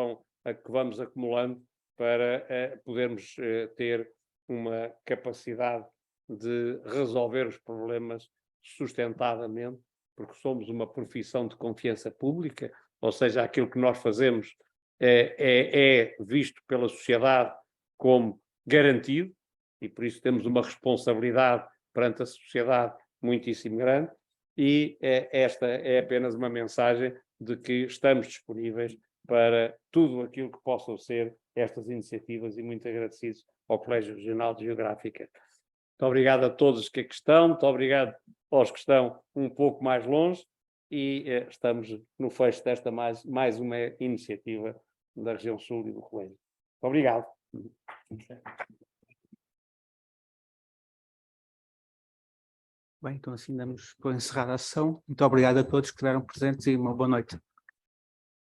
vamos acumulando para podermos ter uma capacidade de resolver os problemas sustentadamente, porque somos uma profissão de confiança pública, ou seja, aquilo que nós fazemos é visto pela sociedade como garantido, e por isso temos uma responsabilidade perante a sociedade muitíssimo grande, e esta é apenas uma mensagem de que estamos disponíveis para tudo aquilo que possam ser estas iniciativas, e muito agradecidos ao Colégio Regional de Geográfica. Muito obrigado a todos que aqui estão, muito obrigado aos que estão um pouco mais longe, e estamos no fecho desta mais uma iniciativa da região sul e do Colégio. Muito obrigado. Bem, então assim damos por encerrada a sessão. Muito obrigado a todos que estiveram presentes e uma boa noite.